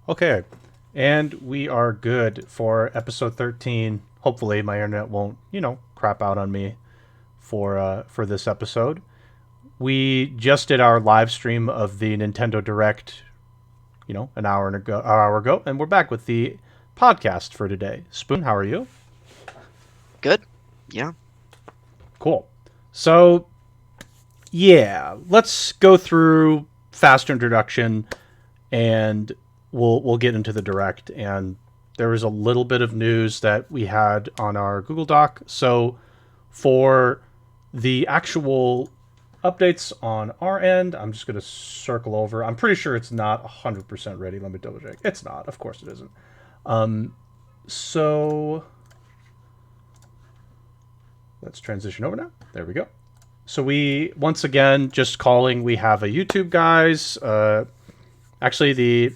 Okay, and we are good for episode 13. Hopefully, my internet won't, crap out on me for this episode. We just did our live stream of the Nintendo Direct, hour ago, and we're back with the podcast for today. Spoon, how are you? Good. Yeah. Cool. So, yeah, let's go through fast introduction and we'll get into the direct. And there was a little bit of news that we had on our Google Doc. So for the actual updates on our end, I'm just going to circle over. I'm pretty sure it's not 100% ready. Let me double check. It's not. Of course it isn't. So let's transition over now. There we go. So we, once again, just calling, we have a YouTube, guys. Actually, the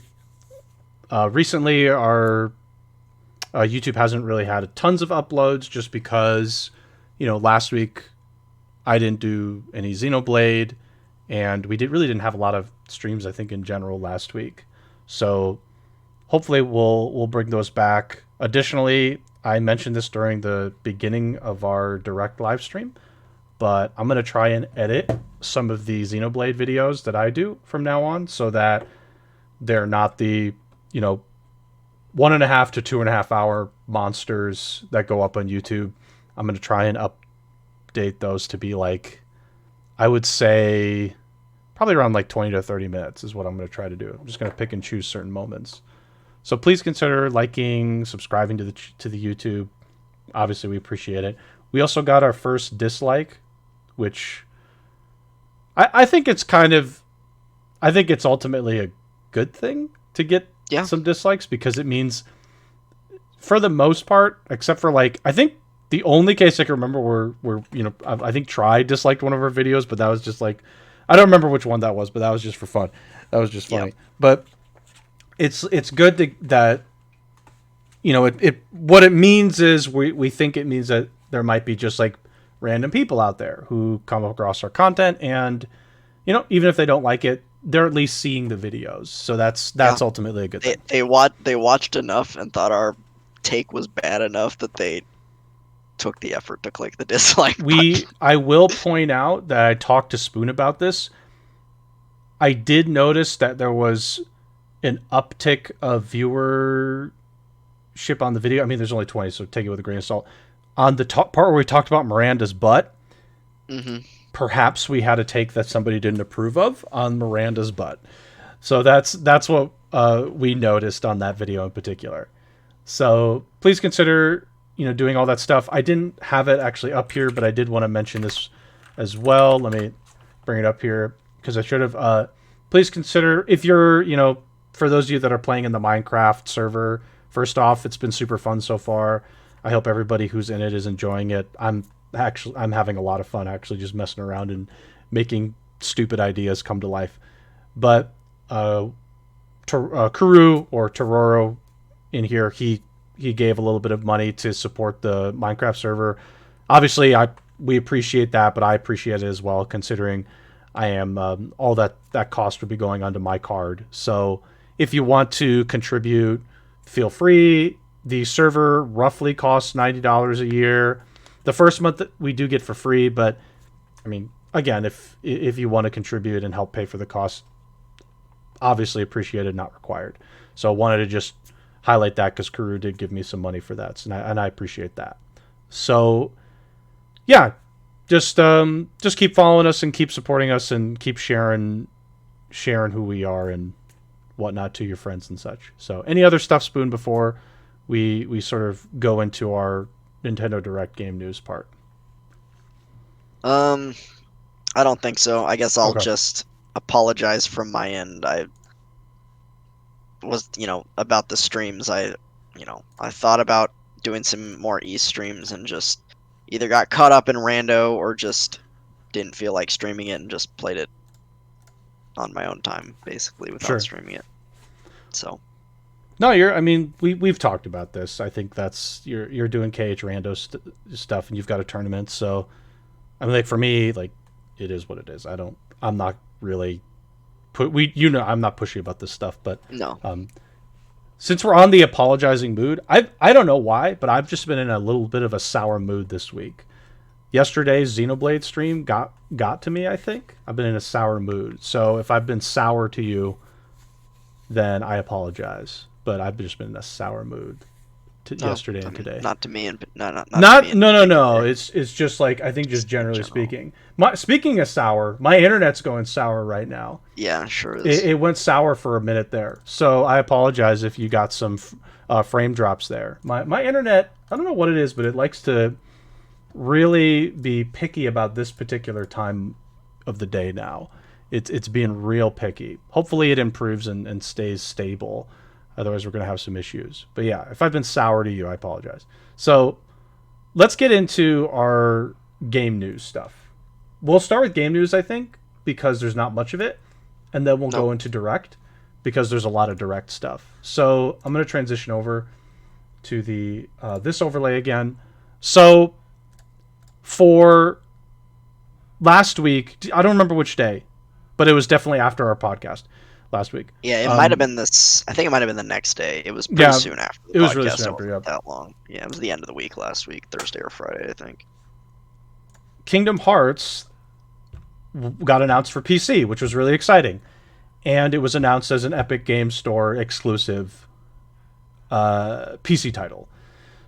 recently our YouTube hasn't really had tons of uploads just because, last week I didn't do any Xenoblade, and we really didn't have a lot of streams, I think, in general last week. So hopefully we'll bring those back. Additionally, I mentioned this during the beginning of our direct live stream, but I'm going to try and edit some of the Xenoblade videos that I do from now on so that they're not the, 1.5 to 2.5 hour monsters that go up on YouTube. I'm going to try and update those to be like, I would say probably around like 20 to 30 minutes is what I'm going to try to do. I'm just going to pick and choose certain moments. So please consider liking, subscribing to the YouTube. Obviously, we appreciate it. We also got our first dislike, which I think it's I think it's ultimately a good thing to get Yeah. some dislikes because it means, for the most part, except for like, I think the only case I can remember where I think Try disliked one of our videos, but that was just like, I don't remember which one that was, but that was just for fun. That was just Yeah. funny. But it's good that it what it means is we think it means that there might be just like random people out there who come across our content, and even if they don't like it, they're at least seeing the videos. So Yeah. that's ultimately a good thing. They watched enough and thought our take was bad enough that they took the effort to click the dislike button. I will point out that I talked to Spoon about this. I did notice that there was an uptick of viewership on the video. I mean, there's only 20, so take it with a grain of salt. On the top part where we talked about Miranda's butt, Mm-hmm. perhaps we had a take that somebody didn't approve of on Miranda's butt. So that's what we noticed on that video in particular. So please consider doing all that stuff. I didn't have it actually up here, but I did want to mention this as well. Let me bring it up here because I should have. Please consider, if you're for those of you that are playing in the Minecraft server. First off, it's been super fun so far. I hope everybody who's in it is enjoying it. I'm having a lot of fun actually just messing around and making stupid ideas come to life. But Kuru or Tororo in here, he gave a little bit of money to support the Minecraft server. Obviously, we appreciate that, but I appreciate it as well, considering I am all that cost would be going onto my card. So if you want to contribute, feel free. The server roughly costs $90 a year. The first month we do get for free, but I mean, again, if you want to contribute and help pay for the cost, obviously appreciated, not required. So I wanted to just highlight that because Kuru did give me some money for that, and I appreciate that. So yeah, just keep following us and keep supporting us and keep sharing who we are and whatnot to your friends and such. So any other stuff, Spoon, before we sort of go into our Nintendo Direct game news part? Um, I don't think so. I guess I'll Okay. just apologize from my end. I was, about the streams. I thought about doing some more East streams and just either got caught up in Rando or just didn't feel like streaming it and just played it on my own time, basically, without Sure. streaming it. So, No, I mean, we've talked about this. I think that's you're doing KH Rando stuff, and you've got a tournament. So, I mean, like for me, like it is what it is. I'm not really I'm not pushy about this stuff, but no. um, since we're on the apologizing mood, I don't know why, but I've just been in a little bit of a sour mood this week. Yesterday's Xenoblade stream got to me, I think. I've been in a sour mood. So if I've been sour to you, then I apologize. But I've just been in a sour mood yesterday and today. Not to me, and not no, no. It's just like, I think just generally speaking. Speaking of sour, my internet's going sour right now. Yeah, sure is. It went sour for a minute there. So I apologize if you got some frame drops there. My internet, I don't know what it is, but it likes to really be picky about this particular time of the day now. It's being real picky. Hopefully it improves and stays stable. Otherwise we're going to have some issues. But yeah, if I've been sour to you, I apologize. So let's get into our game news stuff. We'll start with game news, I think, because there's not much of it. And then we'll go into direct because there's a lot of direct stuff. So I'm going to transition over to the this overlay again. So for last week, I don't remember which day, but it was definitely after our podcast last week. Yeah, it might have been this. I think it might have been the next day. It was pretty soon after. It was really soon after. It wasn't that long. Yeah, it was the end of the week last week, Thursday or Friday, I think. Kingdom Hearts got announced for PC, which was really exciting, and it was announced as an Epic Games Store exclusive PC title.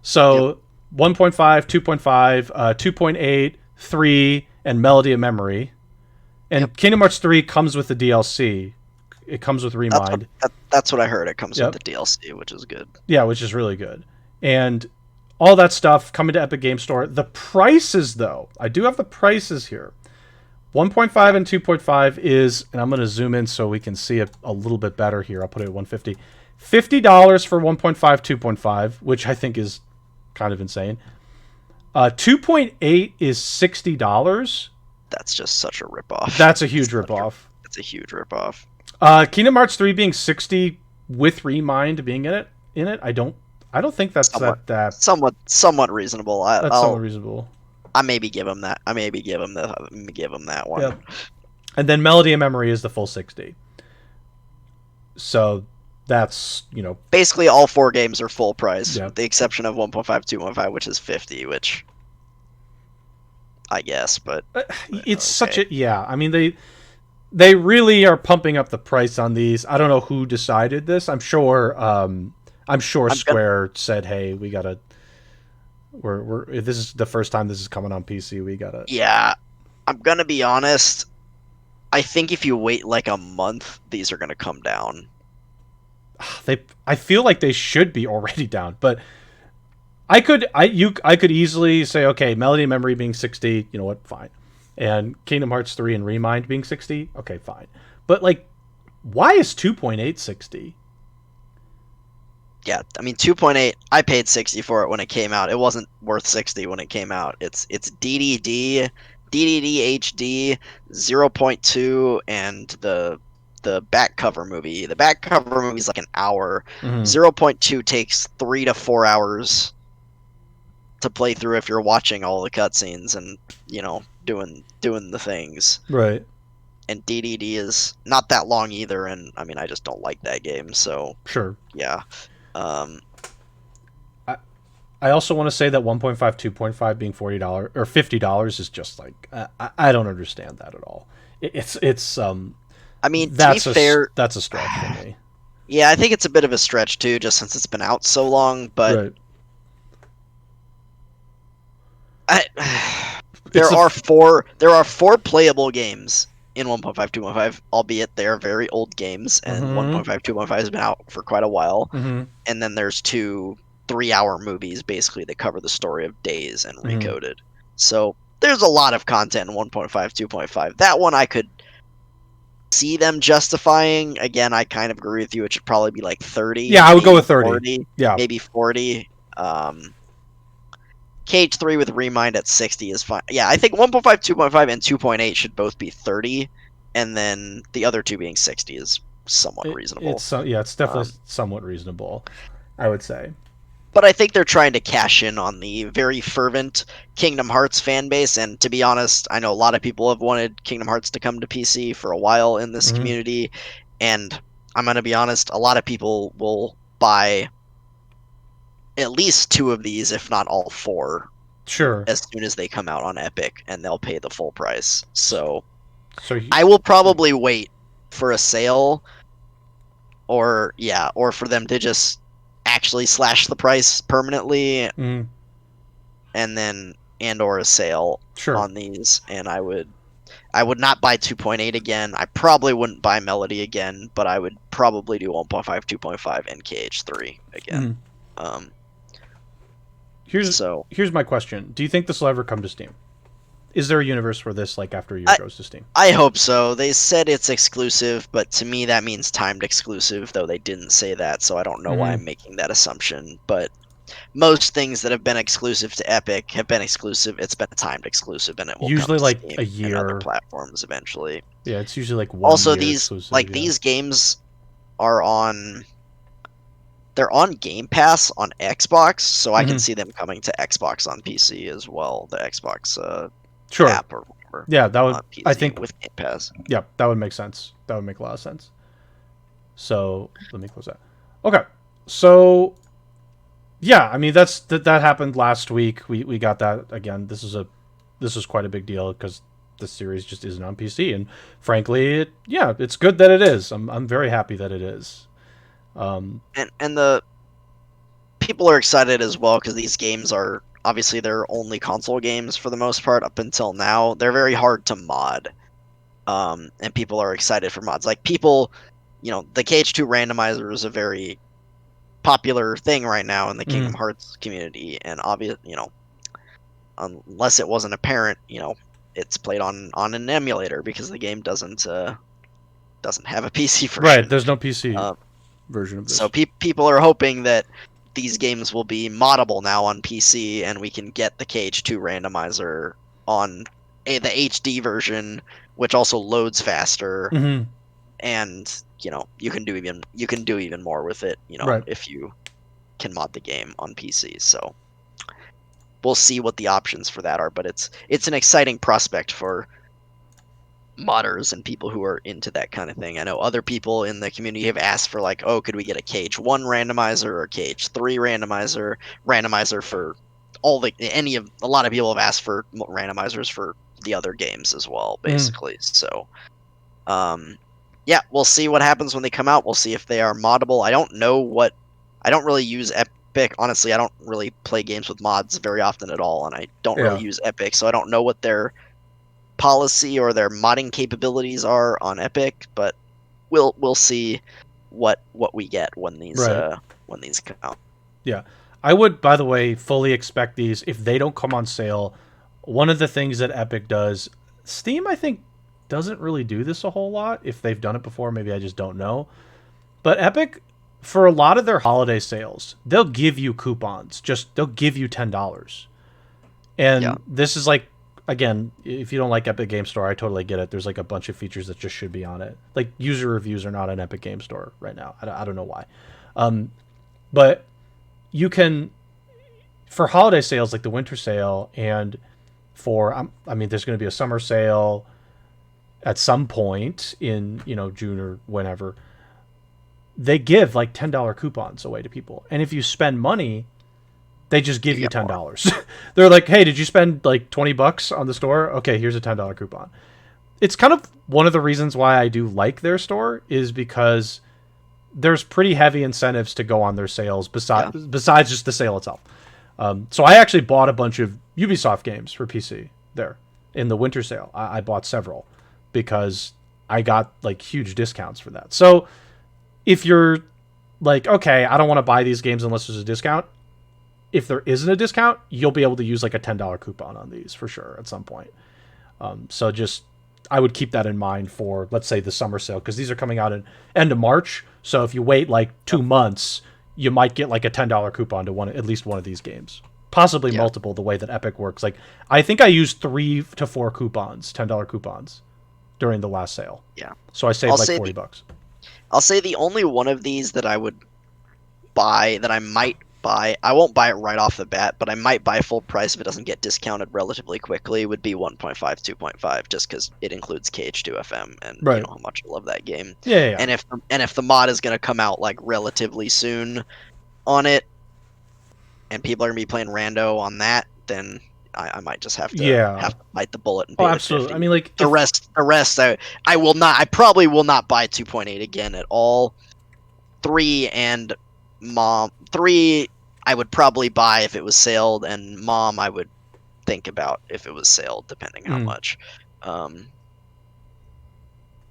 So 1.5, 2.5, 2.8, 3, and Melody of Memory. And Kingdom Hearts 3 comes with the DLC. It comes with Remind. That's what I heard. It comes with the DLC, which is good. Yeah, which is really good. And all that stuff coming to Epic Games Store. The prices, though, I do have the prices here. 1.5 and 2.5 is, and I'm going to zoom in so we can see it a little bit better here. I'll put it at 150. $50 for 1.5, 2.5, which I think is kind of insane. 2.8 is $60. That's just such a ripoff. That's a huge ripoff. It's a huge ripoff. Kingdom Hearts 3 being 60 with Remind being in it. I don't think that's somewhat reasonable. That's somewhat reasonable. I maybe give him that. I maybe give him that one. Yep. And then Melody of Memory is the full 60. So that's, basically all 4 games are full price, yeah. with the exception of 1.5, 2.5, which is 50, which I guess, but it's such a I mean, they really are pumping up the price on these. I don't know who decided this. I'm sure Square said, "Hey, we gotta. This is the first time this is coming on PC. We gotta." Yeah, I'm gonna be honest. I think if you wait like a month, these are gonna come down. I feel like they should be already down, but I could easily say, okay, Melody of Memory being 60, you know what, fine. And Kingdom Hearts 3 and Remind being 60, okay, fine. But like, why is 2.8 60? Yeah, I mean 2.8, I paid 60 for it when it came out. It wasn't worth 60 when it came out. It's DDD HD 0.2 and the back cover movie. The back cover movie is like an hour. 0.2 takes 3 to 4 hours to play through if you're watching all the cutscenes and doing the things. Right. And DDD is not that long either, and I mean I just don't like that game, so sure. Yeah. I also want to say that 1.5, 2.5 being $40 or $50 is just like I don't understand that at all. It's I mean, that's to be fair, that's a stretch for me. Yeah, I think it's a bit of a stretch too, just since it's been out so long. But right. There are four playable games in 1.5, 2.5, albeit they're very old games, and 1.5, 2.5 has been out for quite a while. And then there's 2 3-hour movies basically that cover the story of Days and Recoded. So there's a lot of content in 1.5, 2.5. That one I could see them justifying. Again, I kind of agree with you. It should probably be like 30. Yeah, I would go with 30. 40, yeah, maybe 40. Cage 3 with Remind at 60 is fine. Yeah, I think 1.5, 2.5, and 2.8 should both be 30, and then the other 2 being 60 is somewhat reasonable. It's definitely somewhat reasonable, I would say. But I think they're trying to cash in on the very fervent Kingdom Hearts fan base, and to be honest, I know a lot of people have wanted Kingdom Hearts to come to PC for a while in this community, and I'm going to be honest, a lot of people will buy at least 2 of these, if not all 4, Sure. as soon as they come out on Epic, and they'll pay the full price. So So I will probably wait for a sale, or for them to just actually slash the price permanently, mm, and or a sale sure. on these. And I would not buy 2.8 again. I probably wouldn't buy Melody again, but I would probably do 1.5, 2.5, and KH3 again. Mm. Um, Here's so here's my question: do you think this will ever come to Steam? Is there a universe where this, like, after a year, goes to Steam? I hope so. They said it's exclusive, but to me that means timed exclusive, though they didn't say that, so I don't know why I'm making that assumption. But most things that have been exclusive to Epic have been exclusive. It's been a timed exclusive, and it will Usually come to like Steam a and other year. platforms eventually. Yeah, it's usually like 1 Also, year these exclusive. Yeah. these games are on. They're on Game Pass on Xbox, so I can see them coming to Xbox on PC as well. The Xbox Sure. app or whatever. Yeah, that would. On PC I think with Game Pass. Yeah, that would make sense. That would make a lot of sense. So let me close that. Okay, so yeah, I mean that happened last week. We got that again. This is quite a big deal because the series just isn't on PC, and frankly, it's good that it is. I'm very happy that it is. And the people are excited as well because these games are obviously they're only console games for the most part up until now. They're very hard to mod, and people are excited for mods. Like people, the KH2 randomizer is a very popular thing right now in the Kingdom Hearts community, and unless it wasn't apparent, it's played on an emulator because the game doesn't have a PC version. Right, there's no PC version of this. So people are hoping that these games will be moddable now on PC, and we can get the KH2 randomizer on the HD version, which also loads faster, and you can do even more with it, Right. if you can mod the game on PC. So we'll see what the options for that are, but it's an exciting prospect for modders and people who are into that kind of thing. I know other people in the community have asked for, like, oh, could we get a KH1 randomizer or KH3 randomizer for a lot of people have asked for randomizers for the other games as well, basically. So we'll see what happens when they come out. We'll see if they are moddable. I don't really use Epic. Honestly, I don't really play games with mods very often at all, and I don't really use Epic, so I don't know what their policy or their modding capabilities are on Epic, but we'll see what we get when these come out. Yeah. I would, by the way, fully expect these if they don't come on sale. One of the things that Epic does, Steam I think doesn't really do this a whole lot. If they've done it before, maybe I just don't know. But Epic, for a lot of their holiday sales, they'll give you coupons. They'll give you $10. And this is like, again, if you don't like Epic Game Store, I totally get it. There's like a bunch of features that just should be on it. Like user reviews are not on Epic Game Store right now. I don't know why. But you can, for holiday sales like the winter sale, and for there's going to be a summer sale at some point in June or whenever. They give like $10 coupons away to people, and if you spend money, they just give you $10. They're like, hey, did you spend like $20 on the store? Okay, here's a $10 coupon. It's kind of one of the reasons why I do like their store, is because there's pretty heavy incentives to go on their sales besides just the sale itself. So I actually bought a bunch of Ubisoft games for PC there in the winter sale. I bought several because I got like huge discounts for that. So if you're like, okay, I don't want to buy these games unless there's a discount, if there isn't a discount, you'll be able to use like a $10 coupon on these for sure at some point. So just, I would keep that in mind for, let's say, the summer sale, because these are coming out in end of March. So if you wait like 2 months, you might get like a $10 coupon to at least one of these games, possibly multiple, the way that Epic works. Like, I think I used 3 to 4 coupons, $10 coupons during the last sale. Yeah. So I saved like $40. I'll say the only one of these that I would buy, that I might buy. I won't buy it right off the bat, but I might buy full price if it doesn't get discounted relatively quickly. Would be 1.5, 2.5, just because it includes KH2FM, and you Right. know how much I love that game. Yeah, yeah, yeah. And if the mod is gonna come out like relatively soon on it, and people are gonna be playing Rando on that, then I might just have to Yeah. bite the bullet and Oh, pay the absolutely. I 50. mean, like, The rest, I will not. I probably will not buy 2.8 again at all. 3 and Mom 3 I would probably buy if it was sailed, and Mom I would think about if it was sailed, depending how much.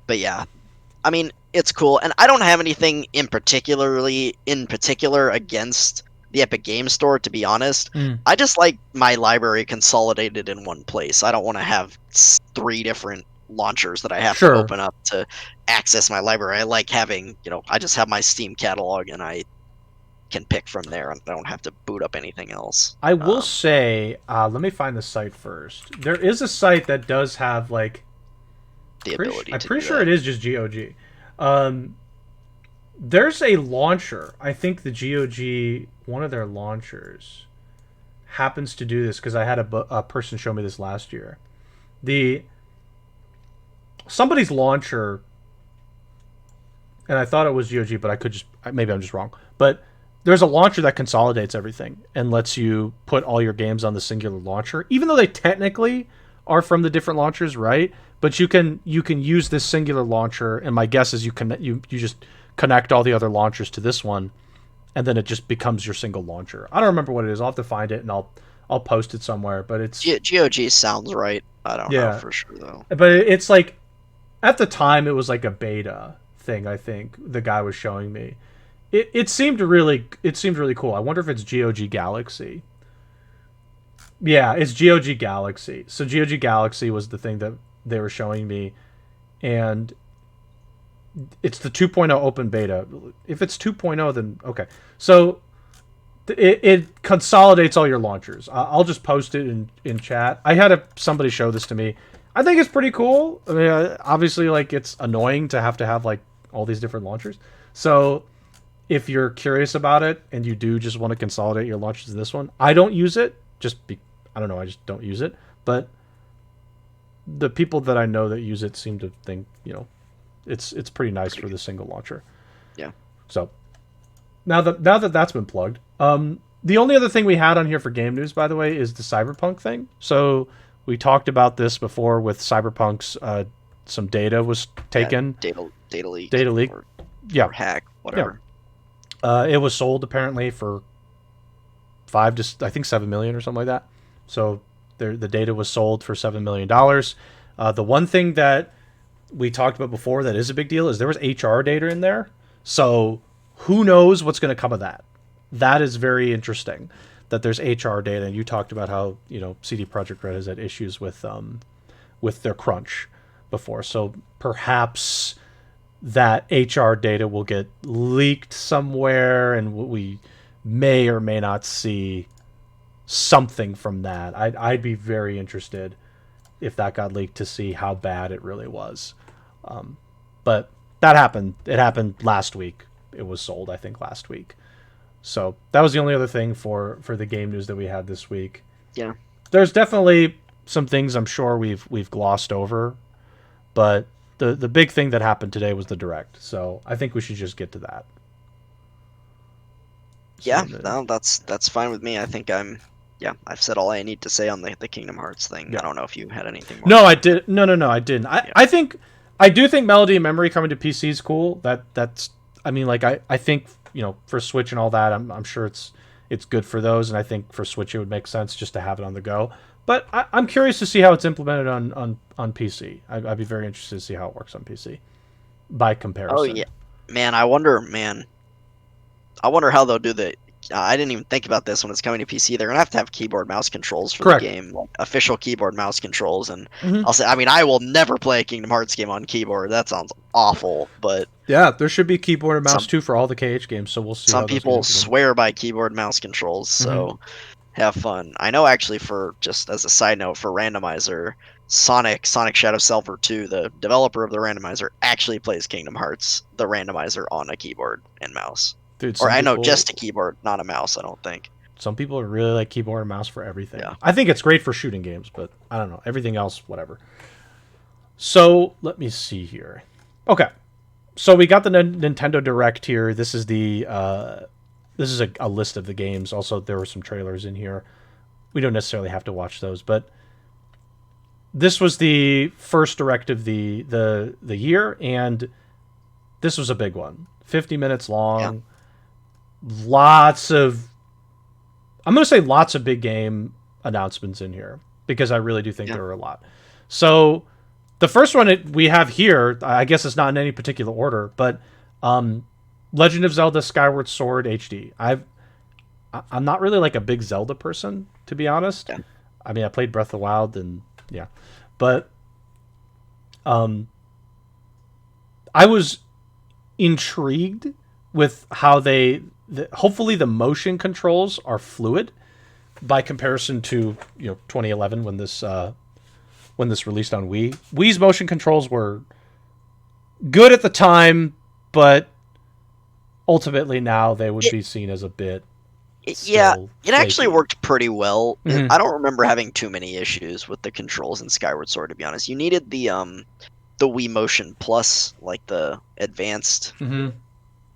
But yeah, I mean, it's cool, and I don't have anything in particular against the Epic Game Store, to be honest. I just like my library consolidated in one place. I don't want to have 3 different launchers that I have to sure. open up to access my library. I like having, I just have my Steam catalog and I can pick from there, and I don't have to boot up anything else. I will say, let me find the site first. There is a site that does have like, The ability I'm to pretty do sure that. it is just GOG. There's a launcher. I think the GOG, one of their launchers, happens to do this because I had a person show me this last year. The somebody's launcher, and I thought it was GOG, but I could just maybe I'm just wrong. But there's a launcher that consolidates everything and lets you put all your games on the singular launcher, even though they technically are from the different launchers, right? But you can use this singular launcher, and my guess is you just connect all the other launchers to this one, and then it just becomes your single launcher. I don't remember what it is. I'll have to find it and I'll post it somewhere. But it's GOG sounds right. I don't know yeah, for sure though. but it's like at the time it was like a beta thing. I think the guy was showing me. It seemed really cool. I wonder if it's GOG Galaxy. Yeah, it's GOG Galaxy. So GOG Galaxy was the thing that they were showing me, and it's the 2.0 open beta. If it's 2.0, then okay. So it consolidates all your launchers. I'll just post it in chat. I had somebody show this to me. I think it's pretty cool. I mean, obviously, like it's annoying to have like all these different launchers. So if you're curious about it and you do just want to consolidate your launches to this one, I don't use it. I don't know. I just don't use it. But the people that I know that use it seem to think it's pretty nice for the single launcher. Yeah. So now that that's been plugged, the only other thing we had on here for game news, by the way, is the Cyberpunk thing. So we talked about this before with Cyberpunk's some data was taken. Data leak. Data leak. Or hack, whatever. Yeah. It was sold apparently for 7 million or something like that. So the data was sold for $7 million. The one thing that we talked about before that is a big deal is there was HR data in there. So who knows what's going to come of that? That is very interesting that there's HR data. And you talked about how, CD Projekt Red has had issues with their crunch before. So perhaps that HR data will get leaked somewhere and we may or may not see something from that. I'd be very interested if that got leaked to see how bad it really was. But that happened. It happened last week. It was sold, I think, last week. So that was the only other thing for the game news that we had this week. Yeah. There's definitely some things I'm sure we've glossed over, but the big thing that happened today was the direct. So I think we should just get to that. Yeah, no, that's fine with me. I think I've said all I need to say on the Kingdom Hearts thing. Yeah. I don't know if you had anything more. No, I did. No, I didn't. I do think Melody and Memory coming to PC is cool. That's. I mean, like I think for Switch and all that, I'm sure it's good for those, and I think for Switch it would make sense just to have it on the go. But I'm curious to see how it's implemented on PC. I'd be very interested to see how it works on PC by comparison. Oh yeah, man. I wonder how they'll do the. I didn't even think about this when it's coming to PC. They're gonna have to have keyboard mouse controls for Correct. the game, like official keyboard mouse controls. And Mhm. I'll say, I mean, I will never play a Kingdom Hearts game on keyboard. That sounds awful. But Yeah, there should be keyboard and mouse too for all the KH games. So we'll see. some how those people get implemented. swear by keyboard mouse controls. So have fun. I know, actually, for just as a side note, for randomizer, Sonic Shadow Salver 2, the developer of the randomizer, actually plays Kingdom Hearts, the randomizer, on a keyboard and mouse. Dude, Or some I know people, just a keyboard, not a mouse. I don't think. some people really like keyboard and mouse for everything. Yeah. I think it's great for shooting games, but I don't know. Everything else, whatever. So let me see here. Okay, so we got the Nintendo Direct here. This is a list of the games. Also, there were some trailers in here. We don't necessarily have to watch those, but this was the first Direct of the year, and this was a big one. 50 minutes long. Yeah. I'm going to say lots of big game announcements in here because I really do think there are a lot. So the first one we have here, I guess it's not in any particular order, but Legend of Zelda Skyward Sword HD. I'm not really like a big Zelda person, to be honest. Yeah. I mean, I played Breath of the Wild and yeah. But I was intrigued with how hopefully the motion controls are fluid by comparison to 2011 when this released on Wii. Wii's motion controls were good at the time, but ultimately now they would be seen as a bit it actually worked pretty well. Mm-hmm. I don't remember having too many issues with the controls in Skyward Sword, to be honest. You needed the Wii Motion Plus, like the advanced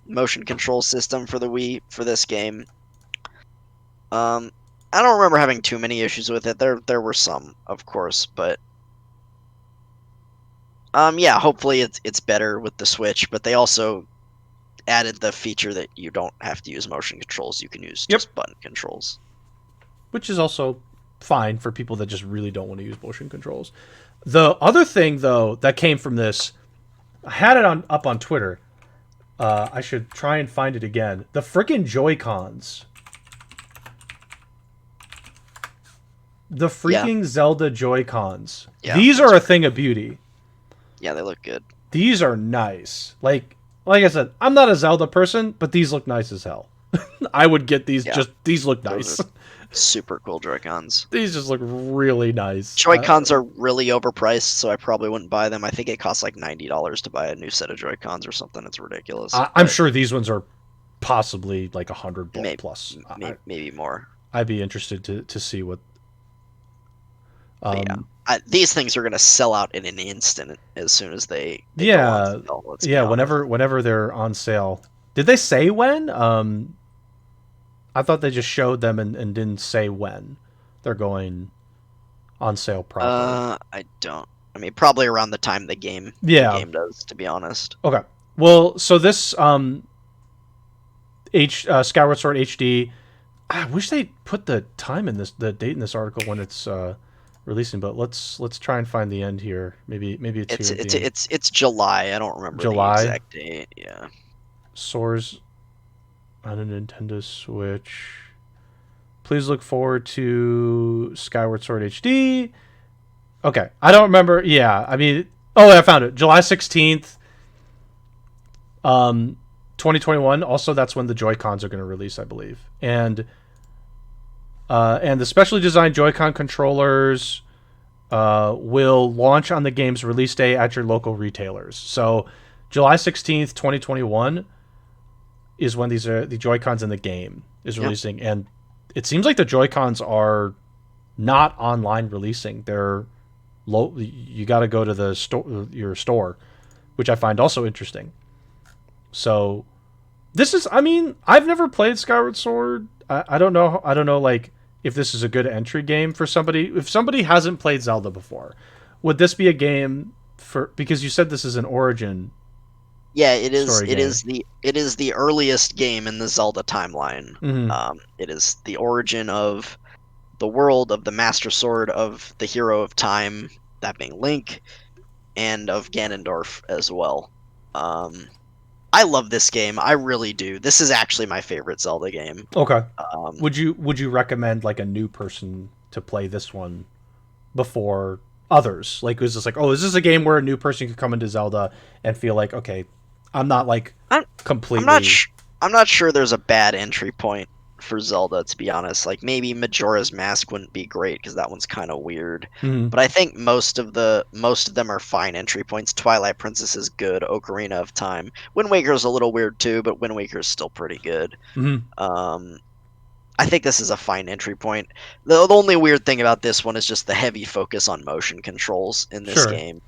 motion control system for the Wii for this game. I don't remember having too many issues with it. There were some, of course, but hopefully it's better with the Switch, but they also added the feature that you don't have to use motion controls. You can use just button controls. Which is also fine for people that just really don't want to use motion controls. The other thing, though, that came from this, I had it up on Twitter. I should try and find it again. The frickin' Joy-Cons. The freaking Zelda Joy-Cons. Yeah, these are a thing of beauty. Yeah, they look good. These are nice. Like I said, I'm not a Zelda person, but these look nice as hell. I would get these. These look nice. Super cool Joy-Cons. These just look really nice. Joy-Cons are really overpriced, so I probably wouldn't buy them. I think it costs like $90 to buy a new set of Joy-Cons or something. It's ridiculous. I'm sure these ones are possibly like $100 plus. Maybe more. I'd be interested to see what. These things are going to sell out in an instant as soon as they go on sale, whenever they're on sale. Did they say when? I thought they just showed them and didn't say when they're going on sale properly. I don't. I mean, probably around the time the game does, to be honest. Okay. Well, so this Skyward Sword HD, I wish they put the time in the date in this article when it's releasing, but let's try and find the end here. Maybe it's July. I don't remember the exact date. Yeah. Soars on a Nintendo Switch. Please look forward to Skyward Sword HD. Okay, I don't remember. Yeah, I mean, I found it. July 16th, 2021. Also, that's when the Joy-Cons are going to release, I believe. And the specially designed Joy-Con controllers will launch on the game's release day at your local retailers. So, July 16th, 2021 is when the Joy-Cons in the game is releasing. And it seems like the Joy-Cons are not online releasing. They're low. You got to go to your store, which I find also interesting. So, this is. I mean, I've never played Skyward Sword. I don't know. Like, if this is a good entry game for somebody. If somebody hasn't played Zelda before, would this be a game for? Because you said this is an origin. Yeah, it is. It is the earliest game in the Zelda timeline. Mm-hmm. It is the origin of the world of the Master Sword of the Hero of Time, that being Link, and of Ganondorf as well. I love this game. I really do. This is actually my favorite Zelda game. Okay. Would you recommend like a new person to play this one before others? Like, is this is this a game where a new person could come into Zelda and feel like, okay, I'm not like completely. I'm not sure there's a bad entry point for Zelda, to be honest. Like maybe Majora's Mask wouldn't be great because that one's kind of weird. Mhm. But I think most of them are fine entry points. Twilight Princess is good. Ocarina of Time. Wind Waker's a little weird too, but Wind Waker's still pretty good. Mhm. Um, I think this is a fine entry point. The only weird thing about this one is just the heavy focus on motion controls in this Sure. game.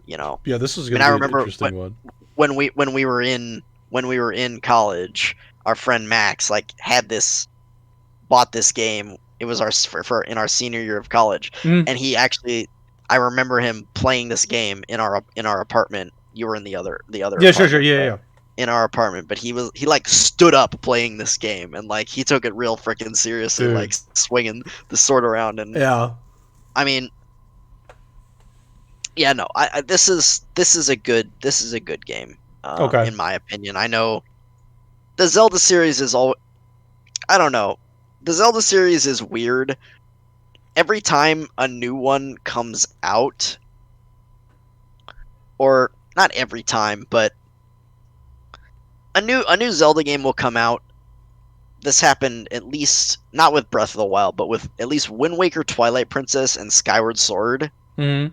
You know, Yeah, this is I mean, going to I be an remember interesting one. when we were in college, our friend Max like bought this game. It was for in our senior year of college, Mhm. and I remember him playing this game in our apartment. You were in the other Yeah, sure, sure. apartment, Yeah, yeah, right? yeah. In our apartment, but he like stood up playing this game, and like he took it real freaking seriously, like Dude. swinging the sword around. And Yeah. I mean, yeah, no, this is a good game, Okay. in my opinion. I know the Zelda series is all I don't know. The Zelda series is weird. Every time a new one comes out, or not every time, but a new Zelda game will come out. This happened at least not with Breath of the Wild, but with at least Wind Waker, Twilight Princess, and Skyward Sword. Mhm.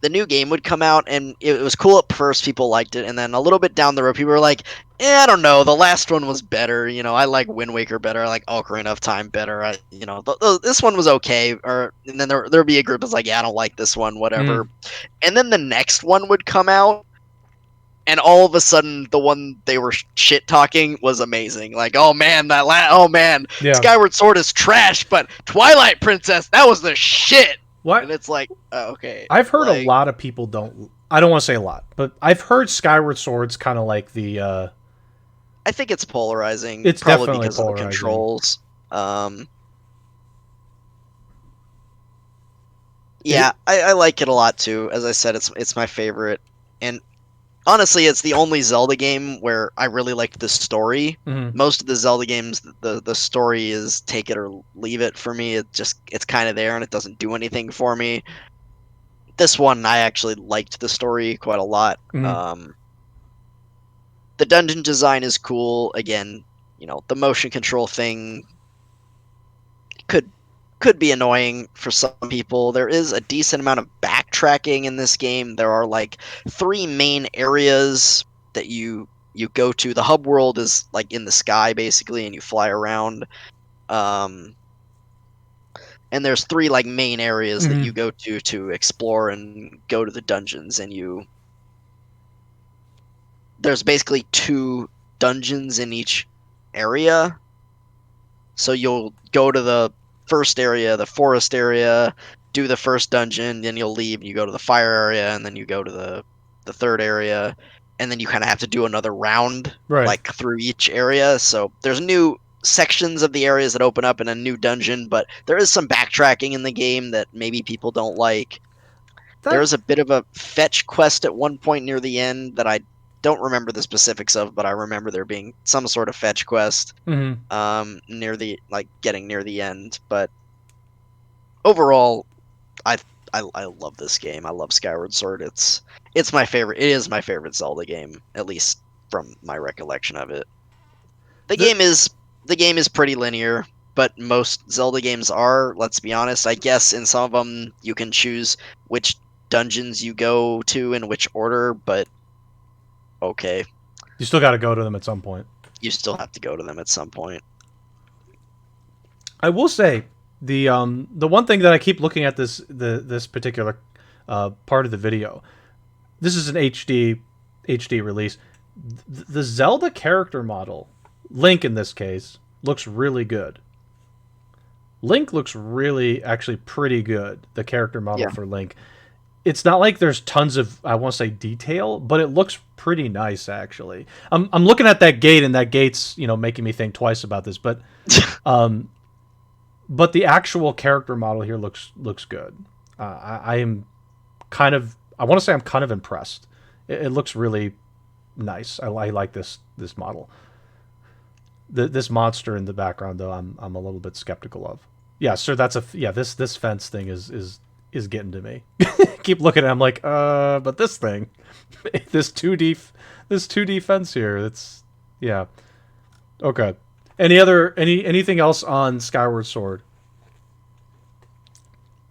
The new game would come out, and it was cool at first. People liked it, and then a little bit down the road, people were like, I don't know. The last one was better. I like Wind Waker better. I like Ocarina of Time better. This one was okay. And then there'd be a group that's like, yeah, I don't like this one, Mhm. whatever. And then the next one would come out, and all of a sudden, the one they were shit talking was amazing. Like, oh man, oh man, Yeah. Skyward Sword is trash, but Twilight Princess, that was the shit. And What? it's like, okay, I've heard a like lot of people don't. I don't want to say a lot, but I've heard Skyward Sword's kind of like the. I think it's polarizing, It's probably definitely because of the polarizing. controls. Um, It. yeah, I like it a lot too. As I said, it's my favorite, and honestly, it's the only Zelda game where I really liked the story. Mhm. Most of the Zelda games, the story is take it or leave it for me. It's kind of there and it doesn't do anything for me. This one, I actually liked the story quite a lot. Mhm. The dungeon design is cool. Again, the motion control thing could could be annoying for some people. There is a decent amount of backtracking in this game. There are like three main areas that you go to. The hub world is like in the sky basically, and you fly around. Um, and there's three like main areas that you Mhm. go to explore and go to the dungeons. And there's basically two dungeons in each area. So you'll go to the first area, the forest area, do the first dungeon, then you'll leave and you go to the fire area, and then you go to the third area, and then you kind of have to do another round Right. like through each area. So there's new sections of the areas that open up in a new dungeon, but there is some backtracking in the game that maybe people don't like. There That. is a bit of a fetch quest at one point near the end that I don't remember the specifics of, but I remember there being some sort of fetch quest Mhm. near the like getting near the end. But overall, I I love this game. I love Skyward Sword. It's my favorite. It is my favorite Zelda game, at least from my recollection of it. The The. game is the game is pretty linear, but most Zelda games are. Let's be honest. I guess in some of them you can choose which dungeons you go to in which order, but okay, You still got to go to them at some point. you still have to go to them at some point. I will say the one thing that I keep looking at this particular part of the video. This is an HD release. The Zelda character model, Link in this case, looks really good. Link looks really actually pretty good. The character model Yeah. for Link. It's not like there's tons of I want to say detail, but it looks pretty nice actually. I'm looking at that gate and that gate's making me think twice about this, um but the actual character model here looks good. I am kind of I want to say I'm kind of impressed. It looks really nice. I like this model. This monster in the background though, I'm a little bit skeptical of. Yeah, sir. That's a yeah. This fence thing is getting to me. Keep looking at it, I'm like, but this thing, this 2D fence here. It's yeah. Okay. Anything else on Skyward Sword?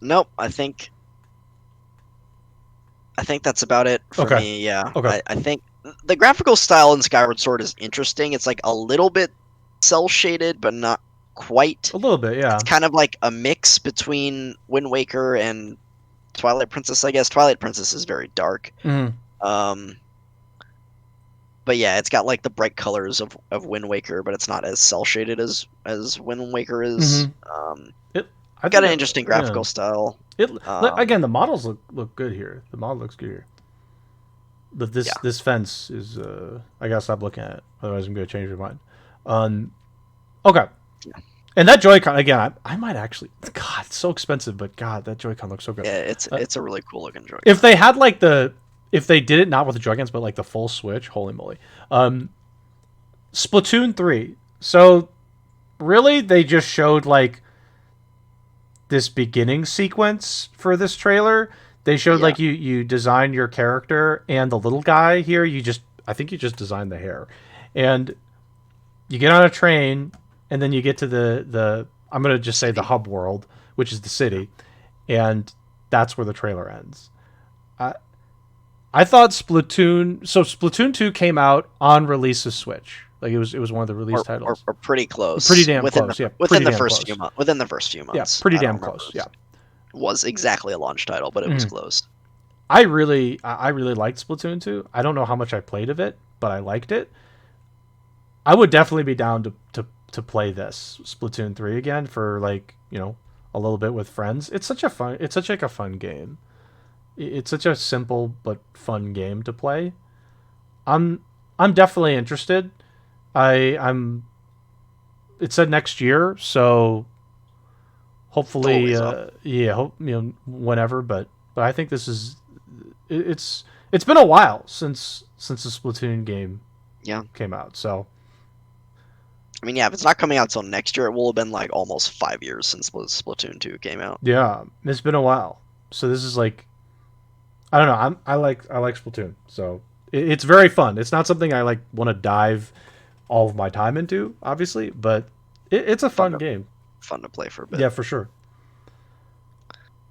Nope, I think that's about it for Okay. me. Yeah, Okay. I think the graphical style in Skyward Sword is interesting. It's like a little bit cel shaded, but not quite. A little bit, It's yeah. kind of like a mix between Wind Waker and Twilight Princess, I guess. Twilight Princess is very dark. Mm-hmm. Um, but yeah, it's got like the bright colors of Wind Waker, but it's not as cel shaded as Wind Waker is. Mm-hmm. It. I Got think. an interesting Yeah. graphical style. It Um, again. The models look good here. The model looks good here. But yeah, this fence is. I gotta stop looking at it. Otherwise, I'm gonna change my mind. Okay. And that Joy-Con again. I might actually. God, it's so expensive, but God, that Joy-Con looks so good. yeah, Uh, it's a really cool looking Joy. if they had like if they did it not with the Joy-Cons, but like the full Switch, holy moly. Splatoon 3. So really, they just showed like this beginning sequence for this trailer. They showed Yeah, like you design your character and the little guy here. I think you just designed the hair, and you get on a train, and then you get to the I'm gonna just say the city. hub world, which is the Yeah. city, and that's where the trailer ends. I I thought Splatoon 2 came out on release of Switch. Like it was one of the release titles. Or pretty close Pretty damn close. Yeah, pretty damn close. within the first few Yeah, months. pretty I don't damn remember close. if Yeah. it was exactly a launch title, but it was Mhm. close. I really liked Splatoon 2. I don't know how much I played of it, but I liked it. I would definitely be down to play this Splatoon 3 again for like, a little bit with friends. It's such like a fun game. It's such a simple but fun game to play. I'm I'm definitely interested. I'm it said next year, so It's a hopefully ways off. yeah, hope whenever, but I think this is it's been a while since the Splatoon game Yeah. came out. So, I mean, yeah, if it's not coming out till next year, it will have been like almost 5 years since Splatoon 2 came out. yeah, it's been a while. So this is like I don't know. I like Splatoon. So it's very fun. It's not something I like want to dive all of my time into, obviously, but it's a Fun fun to game. fun to play for a bit. Yeah, for sure.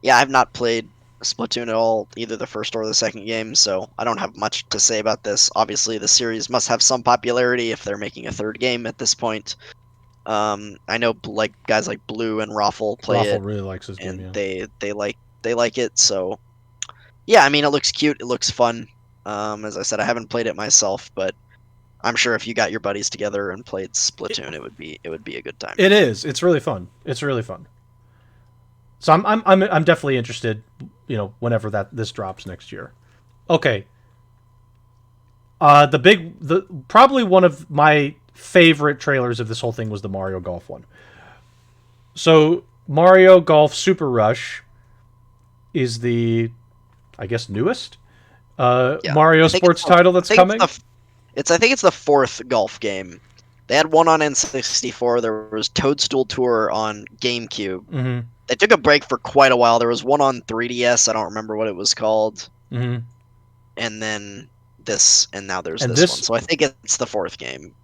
Yeah, I've not played Splatoon at all, either the first or the second game, so I don't have much to say about this. Obviously, the series must have some popularity if they're making a third game at this point. I know like guys like Blue and Raffle play Raffle it, really likes this game. and Yeah. they like it. So yeah, I mean, it looks cute. It looks fun. As I said, I haven't played it myself, but I'm sure if you got your buddies together and played Splatoon, it would be a good time. It is. It's really fun. It's really fun. So I'm definitely interested. Whenever that this drops next year. Okay. The probably one of my favorite trailers of this whole thing was the Mario Golf one. So Mario Golf Super Rush is the, I guess, newest Yeah, Mario I think it's sports title I that's think it's coming. I think it's the fourth golf game. They had one on N64. There was Toadstool Tour on GameCube. Mm-hmm. They took a break for quite a while. There was one on 3DS. I don't remember what it was called. Mm-hmm. And then this, and now there's And this one. this So I think it's the fourth game.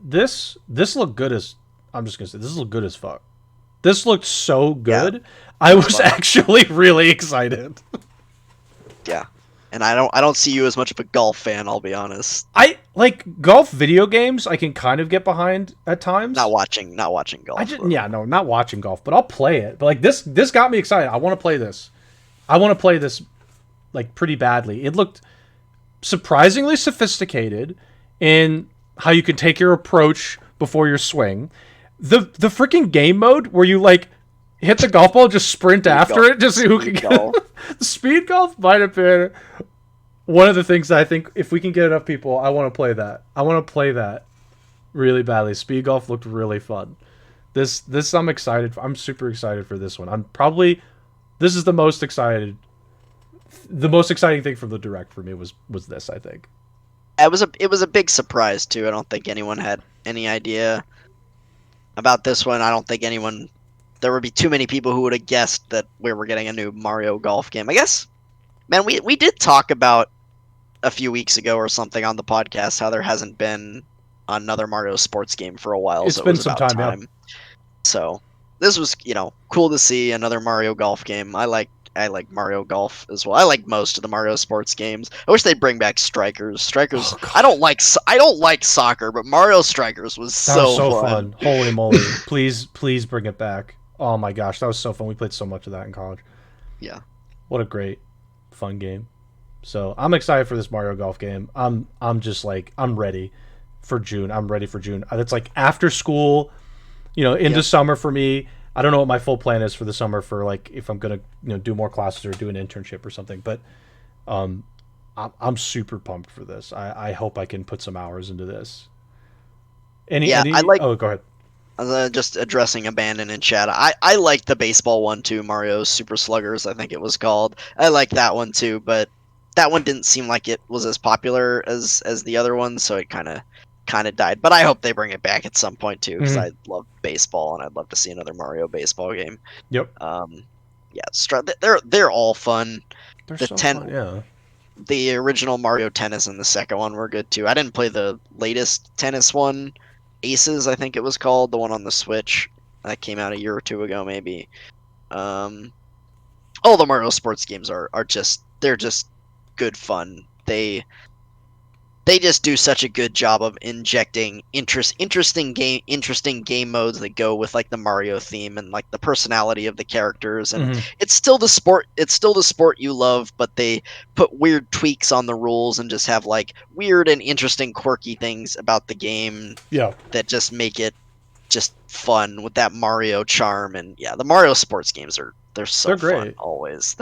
this looked good as I'm just gonna say this looked good as fuck. This looked so Yeah, good. I it's was fun. actually really excited. Yeah, and I don't see you as much of a golf fan. I'll be honest. I like golf video games. I can kind of get behind at times. Not watching I golf just though. yeah no not watching golf, but I'll play it. But like this got me excited. I want to play this. I want to play this like pretty badly. It looked surprisingly sophisticated in how you can take your approach before your swing. The freaking game mode where you like hit the golf ball, just sprint after it, just see who can Speed get golf. the speed golf might have been one of the things that I think if we can get enough people, I want to play that. I want to play that really badly. Speed golf looked really fun. This I'm excited for. I'm super excited for this one. This is the most exciting thing from the direct for me was this, I think. It was a big surprise too. I don't think anyone had any idea about this one. I don't think anyone there would be too many people who would have guessed that we were getting a new Mario Golf game. I guess, man, we did talk about a few weeks ago or something on the podcast how there hasn't been another Mario sports game for a while, It's so it been was some about time, yeah. time. So this was, cool to see another Mario Golf game. I like Mario Golf as well. I like most of the Mario sports games. I wish they'd bring back Strikers. Strikers. Oh god, I don't like soccer, but Mario Strikers was that was so so fun. fun. Holy moly! Please bring it back. Oh my gosh, that was so fun. We played so much of that in college. Yeah. What a great, fun game. So I'm excited for this Mario Golf game. I'm just like I'm ready for June. I'm ready for June. It's like after school, into Yep. summer for me. I don't know what my full plan is for the summer for like if I'm gonna do more classes or do an internship or something. But um, I'm super pumped for this. I hope I can put some hours into this. Yeah, Oh, go ahead. just addressing Abandon in chat. I like the baseball one too, Mario Super Sluggers, I think it was called. I like that one too, but that one didn't seem like it was as popular as the other one, so it kind of died. But I hope they bring it back at some point too, because Mm-hmm. I love baseball and I'd love to see another Mario baseball game. Yep. Yeah, they're all fun. They're The so fun. 10 Yeah. the original Mario Tennis and the second one were good too. I didn't play the latest tennis one, Aces, I think it was called, the one on the Switch that came out a year or two ago, maybe. Um, all the Mario sports games are just good fun. They just do such a good job of injecting interesting game modes that go with like the Mario theme and like the personality of the characters, and Mm-hmm. it's still the sport you love, but they put weird tweaks on the rules and just have like weird and interesting quirky things about the game Yeah. that just make it just fun with that Mario charm. And yeah, the Mario sports games they're so They're fun great. always.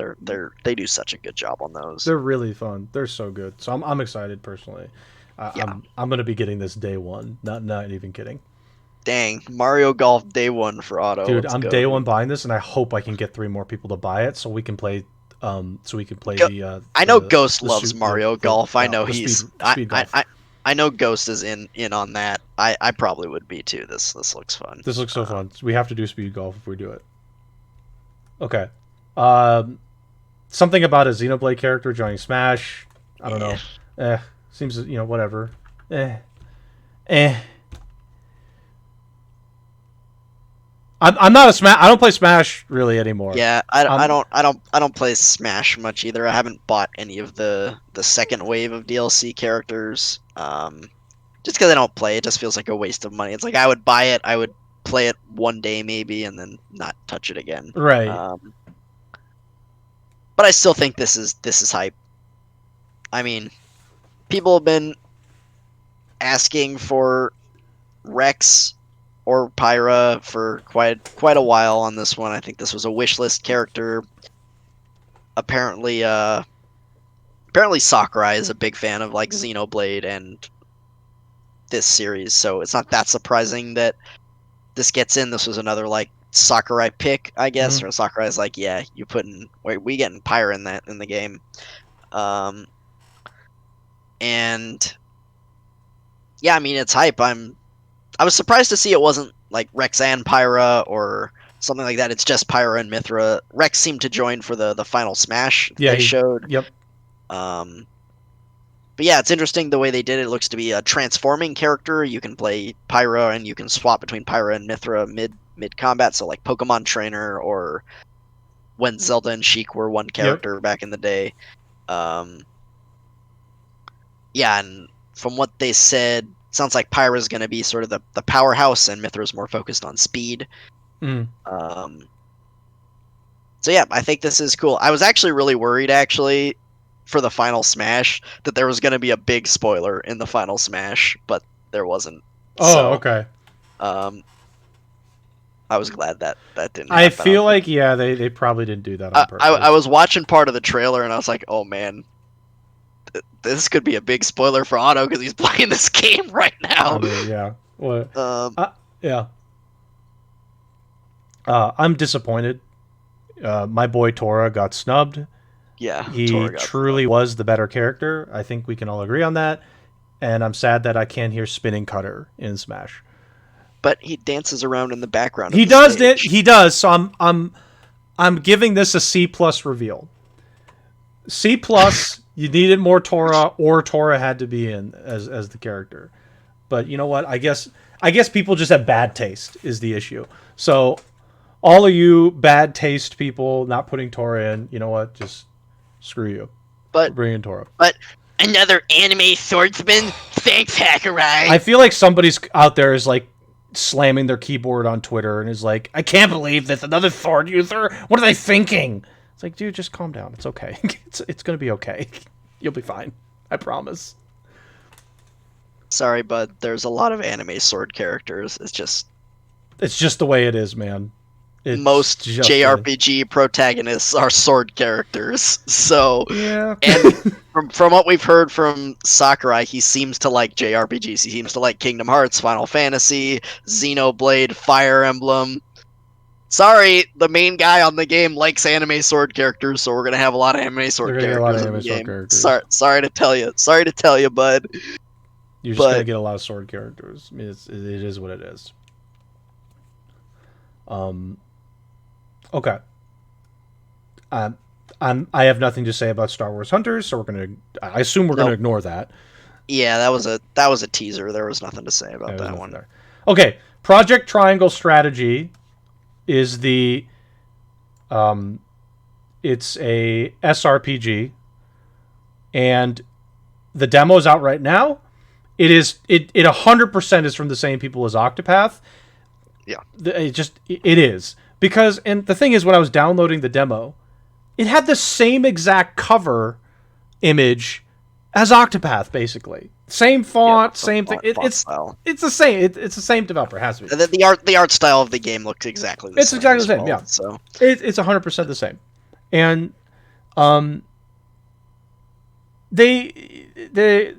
They do such a good job on those. They're really fun. They're so good. So I'm excited personally. Yeah. I'm gonna be getting this day one. Not even kidding. Dang, Mario Golf day one for auto. Dude, Let's I'm go, day one dude. buying this, and I hope I can get 3 more people to buy it so we can play. So we can play Go- the I know Ghost loves Mario the Golf. I know the he's speed golf. I know Ghost is in on that. I probably would be too. This looks fun. This looks so fun. We have to do speed golf if we do it. Okay. Um, Something about a Xenoblade character joining Smash. I don't Yeah. know. Seems whatever. Eh, eh. I'm not a Smash. I don't play Smash really anymore. Yeah, I'm I don't play Smash much either. I haven't bought any of the second wave of DLC characters. Just because I don't play, it just feels like a waste of money. It's like I would buy it, I would play it one day maybe, and then not touch it again. right. But I still think this is hype. I mean, people have been asking for Rex or Pyra for quite a while on this one. I think this was a wish list character. Apparently, Sakurai is a big fan of like Xenoblade and this series, so it's not that surprising that this gets in. This was another like Sakurai pick, I guess, Mhm. or Sakurai's like, yeah, we getting Pyra in the game, and yeah, I mean it's hype. I was surprised to see it wasn't like Rex and Pyra or something like that. It's just Pyra and Mythra. Rex seemed to join for the final Smash Yeah. they showed. Yep. Um, but yeah, it's interesting the way they did it. It looks to be a transforming character. You can play Pyra and you can swap between Pyra and Mythra mid combat. So like Pokemon Trainer or when Zelda and Sheik were one Yep. character back in the day. Um, yeah, and from what they said, sounds like Pyra's going to be sort of the powerhouse, and Mythra's more focused on speed. Mm. So yeah, I think this is cool. I was actually really worried, actually, for the final Smash, that there was going to be a big spoiler in the final Smash, but there wasn't. Oh, So, okay. um, I was glad that didn't I happen. feel like they probably didn't do that on purpose. I was watching part of the trailer, and I was like, oh man, this could be a big spoiler for Otto because he's playing this game right now. I mean, yeah. What? Um, Yeah. I'm disappointed. My boy Tora got snubbed. yeah, He Tora got truly was the better character. I think we can all agree on that. And I'm sad that I can't hear Spinning Cutter in Smash. but he dances around in the background. He of the does. stage. He does. So I'm giving this a C plus reveal. C plus. You needed more Tora, or Tora had to be in as the character. But you know what? I guess people just have bad taste is the issue. So all of you bad taste people not putting Tora in, you know what? Just screw you. But Bring in Tora. another anime swordsman. Thanks, Hackerai. I feel like somebody's out there is like slamming their keyboard on Twitter and is like, I can't believe this, another sword user. What are they thinking? It's like, dude, just calm down. It's okay. It's gonna be okay. You'll be fine. I promise. Sorry, bud. There's a lot of anime sword characters. It's just the way it is, man. Most JRPG protagonists are sword characters. So yeah. And from what we've heard from Sakurai, he seems to like JRPGs. He seems to like Kingdom Hearts, Final Fantasy, Xenoblade, Fire Emblem. Sorry, the main guy on the game likes anime sword characters, so we're gonna have a lot of anime sword characters in the game. Sorry to tell you. Sorry to tell you, bud. You're just gonna get a lot of sword characters. I mean, it is what it is. Okay. I have nothing to say about Star Wars Hunters, so I assume we're gonna ignore that. Yeah, that was a teaser. There was nothing to say about that one. There. Okay, Project Triangle Strategy is it's a SRPG, and the demo's out right now. It 100% is from the same people as Octopath. Yeah, it is. Because, and the thing is, when I was downloading the demo, it had the same exact cover image as Octopath, basically. Same font, same thing. It's the same. It's the same developer. It has to be. The art style of the game looks exactly the same. It's exactly the same. Well, yeah. So it's 100% the same, and they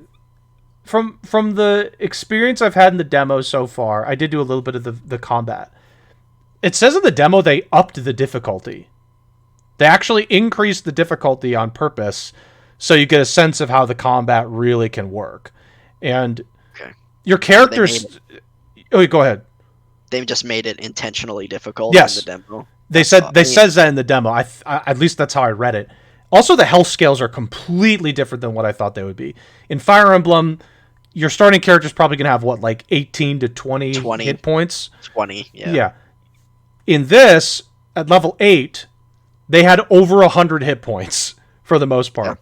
from the experience I've had in the demo so far, I did do a little bit of the combat. It says in the demo they upped the difficulty. They actually increased the difficulty on purpose so you get a sense of how the combat really can work. And your characters... Oh, go ahead. They've just made it intentionally difficult in the demo. Says that in the demo. I at least that's how I read it. Also, the health scales are completely different than what I thought they would be. In Fire Emblem, your starting character is probably going to have, what, like 18 to 20 hit points? 20, yeah. Yeah. In this, at level 8, they had over 100 hit points for the most part. Yeah.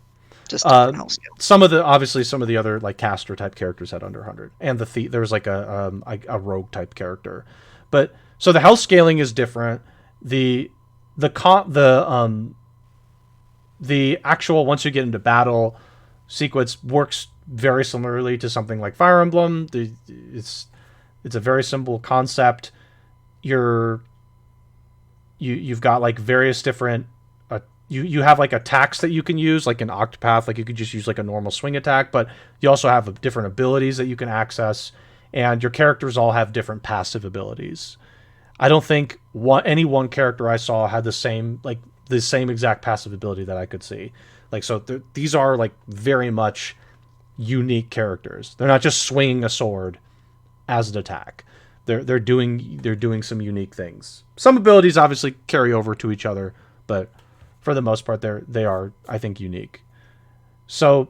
Just different health scales. Some of the other like caster type characters had under 100, and there was like a rogue type character. But so the health scaling is different. The actual, once you get into battle sequence, works very similarly to something like Fire Emblem. It's a very simple concept. You've got like various different you have like attacks that you can use, like in Octopath, like you could just use like a normal swing attack, but you also have different abilities that you can access, and your characters all have different passive abilities. I don't think any one character I saw had the same exact passive ability that I could see. Like, so these are like very much unique characters. They're not just swinging a sword as an attack. They're doing some unique things. Some abilities obviously carry over to each other, but for the most part, they are, I think, unique. So,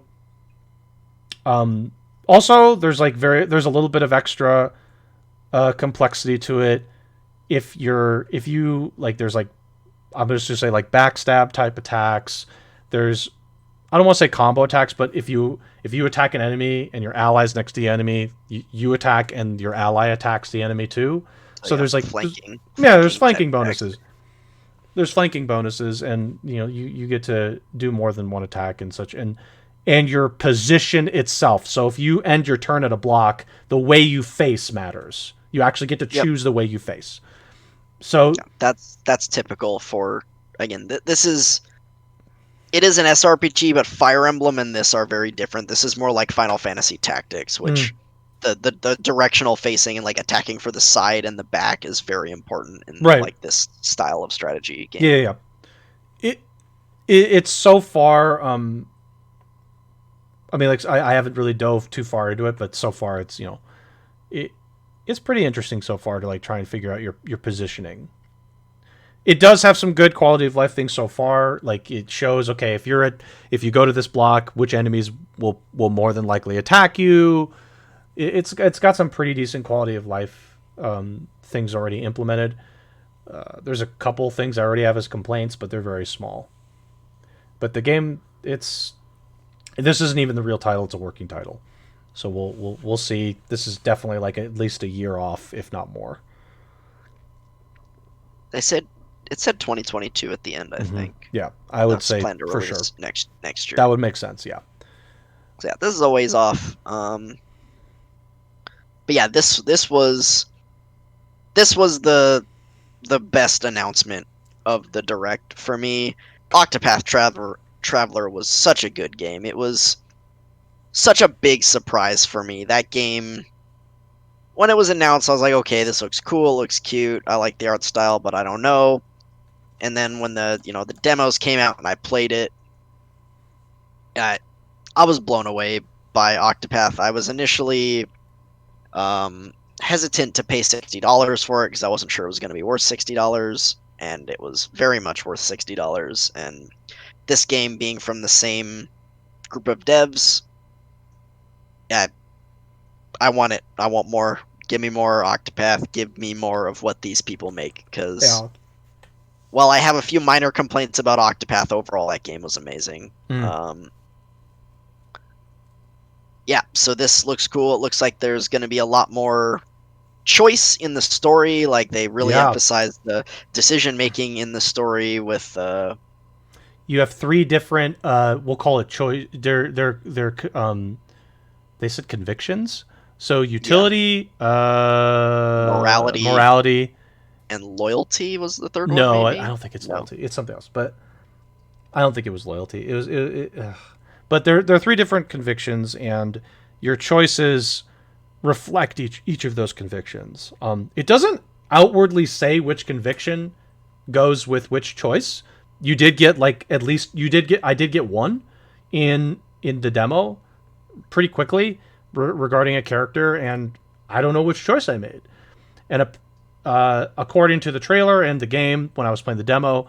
also there's a little bit of extra complexity to it. If you like, there's like, I'm just gonna say like backstab type attacks. There's, I don't want to say combo attacks, but if you attack an enemy and your ally's next to the enemy, you attack and your ally attacks the enemy too. So there's like flanking. There's flanking bonuses. There's flanking bonuses, and you get to do more than one attack and such, and your position itself. So if you end your turn at a block, the way you face matters. You actually get to choose the way you face. So that's typical for, again, it is an SRPG, but Fire Emblem and this are very different. This is more like Final Fantasy Tactics, which the directional facing and like attacking for the side and the back is very important in like this style of strategy game. Yeah. It's so far. I mean, like I haven't really dove too far into it, but so far it's it's pretty interesting so far to like try and figure out your positioning. It does have some good quality of life things so far. Like it shows, okay, if you go to this block, which enemies will more than likely attack you. it's got some pretty decent quality of life things already implemented. There's a couple things I already have as complaints, but they're very small. But the game, this isn't even the real title; it's a working title. So we'll see. This is definitely like at least a year off, if not more. They said it said 2022 at the end, I think. Yeah, I would That's say planned to for sure release next year. that would make sense. Yeah. So yeah, this is a ways off. But yeah, this was the best announcement of the direct for me. Octopath Traveler was such a good game. It was such a big surprise for me. That game, when it was announced, I was like, okay, this looks cool, looks cute. I like the art style, but I don't know. And then when the demos came out and I played it, I was blown away by Octopath. I was initially hesitant to pay $60 for it because I wasn't sure it was going to be worth $60, and it was very much worth $60. And this game being from the same group of devs, yeah, I want it. I want more. Give me more Octopath. Give me more of what these people make. Because Yeah. while I have a few minor complaints about Octopath, overall that game was amazing. Yeah, so this looks cool. It looks like there's going to be a lot more choice in the story. Like they really Yeah. emphasize the decision making in the story with You have three different. We'll call it choice. They said convictions. So utility, morality morality. and loyalty was the third one. No, Maybe I don't think it's no. loyalty. It's something else. But I don't think it was loyalty. It was. But there are three different convictions, and your choices reflect each of those convictions. It doesn't outwardly say which conviction goes with which choice. You did get like at least you did get I did get one in the demo pretty quickly regarding a character, and I don't know which choice I made. And according to the trailer and the game, when I was playing the demo,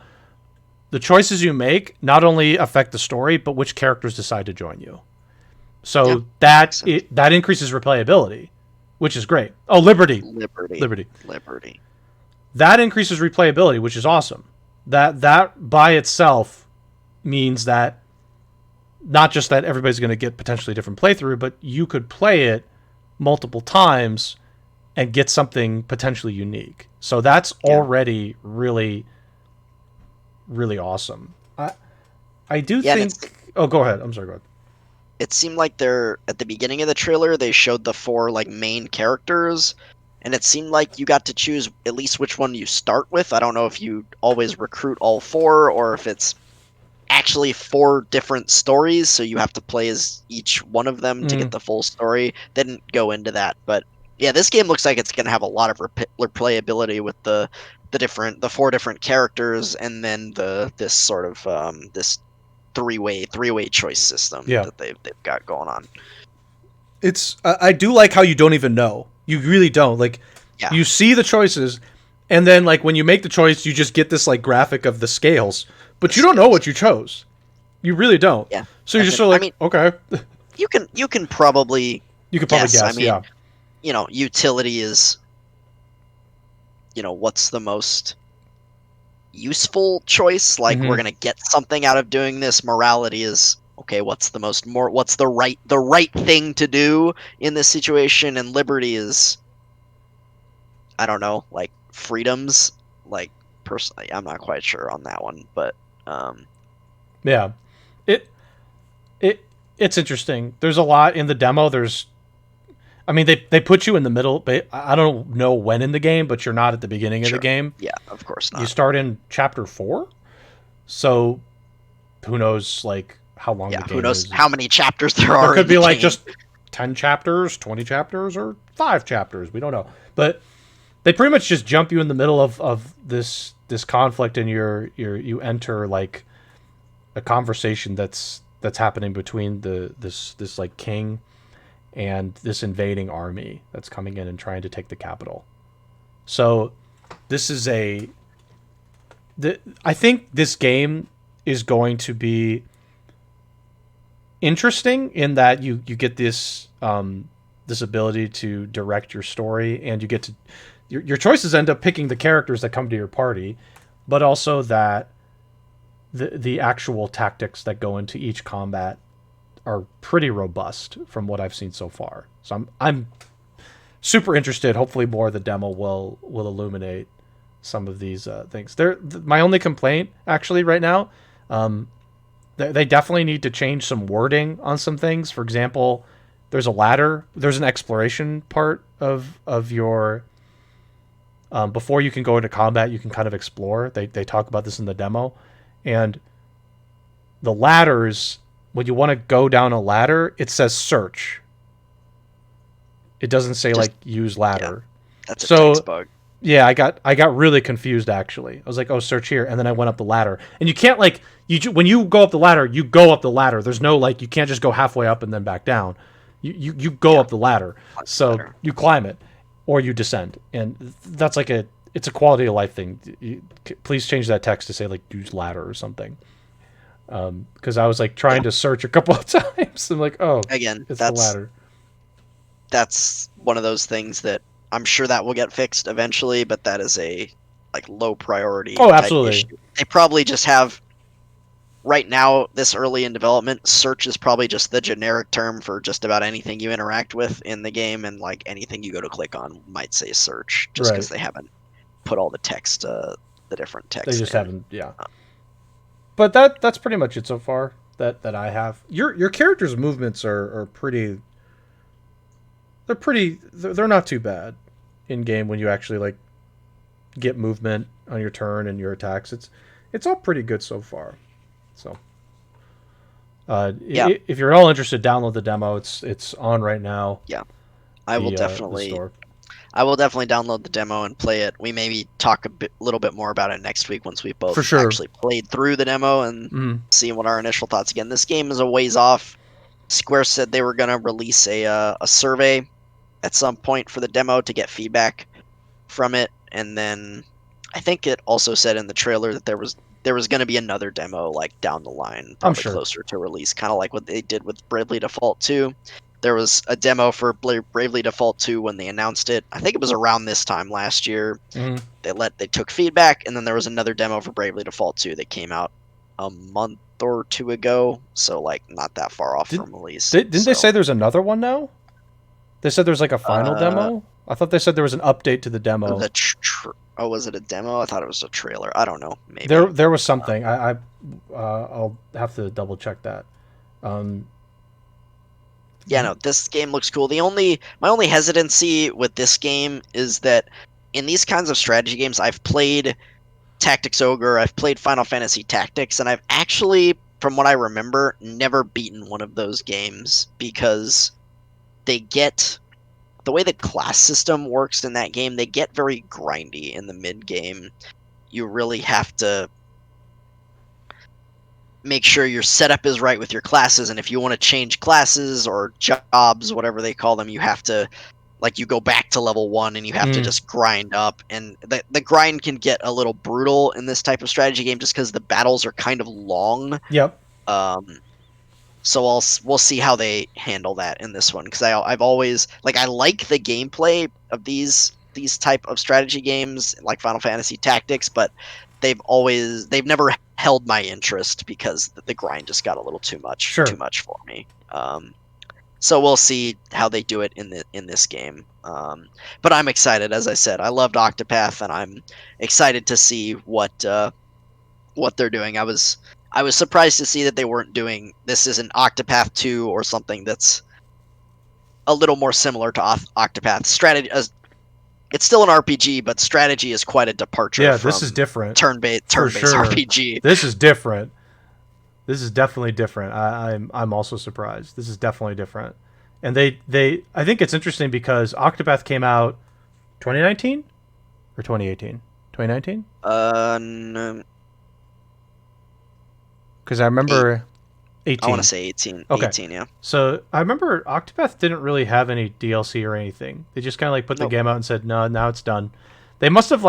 the choices you make not only affect the story, but which characters decide to join you. So that increases replayability, which is great. Oh, Liberty. That increases replayability, which is awesome. That by itself means that not just that everybody's going to get potentially a different playthrough, but you could play it multiple times and get something potentially unique. So that's already really, really awesome. I do think. Oh, go ahead. I'm sorry. Go ahead. It seemed like at the beginning of the trailer they showed the four like main characters, and it seemed like you got to choose at least which one you start with. I don't know if you always recruit all four or if it's actually four different stories, so you have to play as each one of them to get the full story. They didn't go into that, but yeah, this game looks like it's going to have a lot of replayability with the four different characters, and then this sort of this three-way choice system that they've got going on. It's I do like how you don't even know. You really don't. Like you see the choices, and then like when you make the choice, you just get this like graphic of the scales, but you don't know what you chose. You really don't. Yeah. So you're just sort of like, okay. You can probably guess. I mean, yeah. Utility is what's the most useful choice, like we're gonna get something out of doing this. Morality is okay, what's the right thing to do in this situation, and liberty is, I don't know, like freedoms. Like personally, I'm not quite sure on that one, but yeah, it's interesting. There's a lot in the demo. I mean, they put you in the middle. I don't know when in the game, but you're not at the beginning of the game. Yeah, of course not. You start in chapter 4, so who knows like how long the game is. Who knows how many chapters there are. It could be like just 10 chapters, 20 chapters, or 5 chapters. We don't know. But they pretty much just jump you in the middle of this conflict, and you enter like a conversation that's happening between this like king and this invading army that's coming in and trying to take the capital. So this is I think this game is going to be interesting in that you get this this ability to direct your story, and you get to your choices end up picking the characters that come to your party, but also that the actual tactics that go into each combat are pretty robust from what I've seen so far. So I'm super interested. Hopefully, more of the demo will illuminate some of these things. My only complaint actually right now, they definitely need to change some wording on some things. For example, there's a ladder. There's an exploration part of your before you can go into combat. You can kind of explore. They talk about this in the demo, and the ladders. When you want to go down a ladder, it says search. It doesn't say Just, like use ladder. Yeah, that's a text bug. Yeah, I got really confused actually. I was like, oh, search here, and then I went up the ladder, and you can't like when you go up the ladder, you go up the ladder. There's no like you can't just go halfway up and then back down. You go up the ladder, so you climb it or you descend, and that's like it's a quality of life thing. Please change that text to say like use ladder or something. Because I was like trying to search a couple of times. I'm like, oh, again, it's the ladder. That's one of those things that I'm sure that will get fixed eventually, but that is a like low priority. Oh, absolutely. Issue. They probably just have right now this early in development. Search is probably just the generic term for just about anything you interact with in the game, and like anything you go to click on might say search, just because they haven't put all the text, the different text. They just haven't, yeah. But that's pretty much it so far that I have. Your character's movements are pretty. They're not too bad in game when you actually like get movement on your turn and your attacks. It's all pretty good so far. So if you're at all interested, download the demo. It's on right now. Yeah, I will definitely download the demo and play it. We maybe talk a little bit more about it next week once we've both actually played through the demo and seen what our initial thoughts. Again, this game is a ways off. Square said they were going to release a survey at some point for the demo to get feedback from it, and then I think it also said in the trailer that there was going to be another demo like down the line, probably closer to release, kind of like what they did with Bravely Default 2. There was a demo for Bravely Default 2 when they announced it. I think it was around this time last year. They took feedback, and then there was another demo for Bravely Default 2 that came out a month or two ago, so like not that far off from release. Didn't they say there's another one now? They said there's like a final demo? I thought they said there was an update to the demo. Was it a demo? I thought it was a trailer. I don't know. Maybe there was something. I'll have to double check that. Yeah, no, this game looks cool. My only hesitancy with this game is that in these kinds of strategy games, I've played Tactics Ogre, I've played Final Fantasy Tactics, and I've actually, from what I remember, never beaten one of those games because the way the class system works in that game, they get very grindy in the mid game. You really have to make sure your setup is right with your classes, and if you want to change classes or jobs, whatever they call them, you have to you go back to level 1 and you have to just grind up, and the grind can get a little brutal in this type of strategy game just because the battles are kind of long. Yep. So we'll see how they handle that in this one, because I've always I like the gameplay of these type of strategy games like Final Fantasy Tactics, but they've never held my interest because the grind just got a little too much for me. So we'll see how they do it in this game. But I'm excited, as I said. I loved Octopath, and I'm excited to see what they're doing. I was surprised to see that they weren't doing this is an Octopath 2 or something that's a little more similar to Octopath. Strategy, it's still an RPG, but strategy is quite a departure. Yeah, this is different. Turn-based RPG. This is different. This is definitely different. I'm also surprised. This is definitely different. And they I think it's interesting because Octopath came out 2019 or 2018? 2019? No. Because I remember 18. I want to say 18. Okay. 18, yeah. So I remember Octopath didn't really have any DLC or anything. They just kind of put the game out and said, no, now it's done. They must have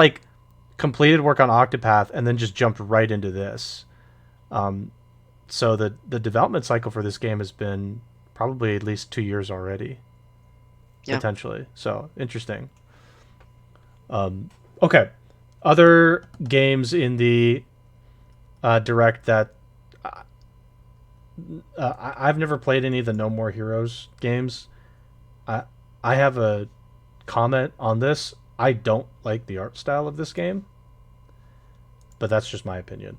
completed work on Octopath and then just jumped right into this. So the development cycle for this game has been probably at least 2 years already. Yeah. potentially. So interesting. Okay, other games in the direct that I've never played any of the No More Heroes games. I I have a comment on this. I don't like the art style of this game, but that's just my opinion.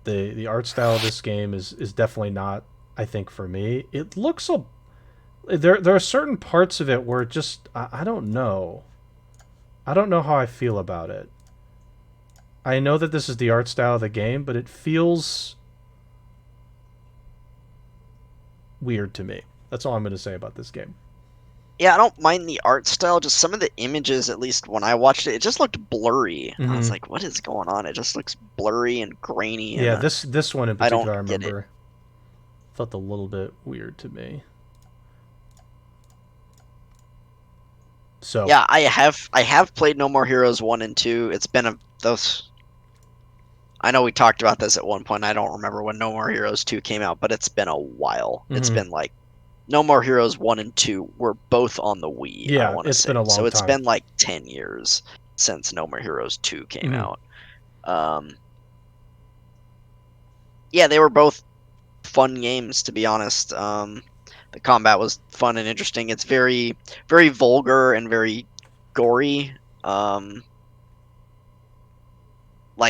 The art style of this game is definitely not, I think, for me. It looks a there are certain parts of it where it just I don't know. I don't know how I feel about it. I know that this is the art style of the game, but it feels weird to me. That's all I'm going to say about this game. Yeah, I don't mind the art style. Just some of the images, at least when I watched it, it just looked blurry. I was like, "What is going on?" It just looks blurry and grainy, Yeah, and this one in I don't particular, I get it. remember felt a little bit weird to me. So Yeah, I have played No More Heroes 1 and 2. It's been a those I know we talked about this at one point. I don't remember when No More Heroes 2 came out, but it's been a while. It's been like No More Heroes 1 and 2 were both on the Wii, I yeah, want to it's say. been a So long it's time. been like 10 years since No More Heroes 2 came out. Um, yeah, they were both fun games, to be honest. The combat was fun and interesting. It's very, very vulgar and very gory. Like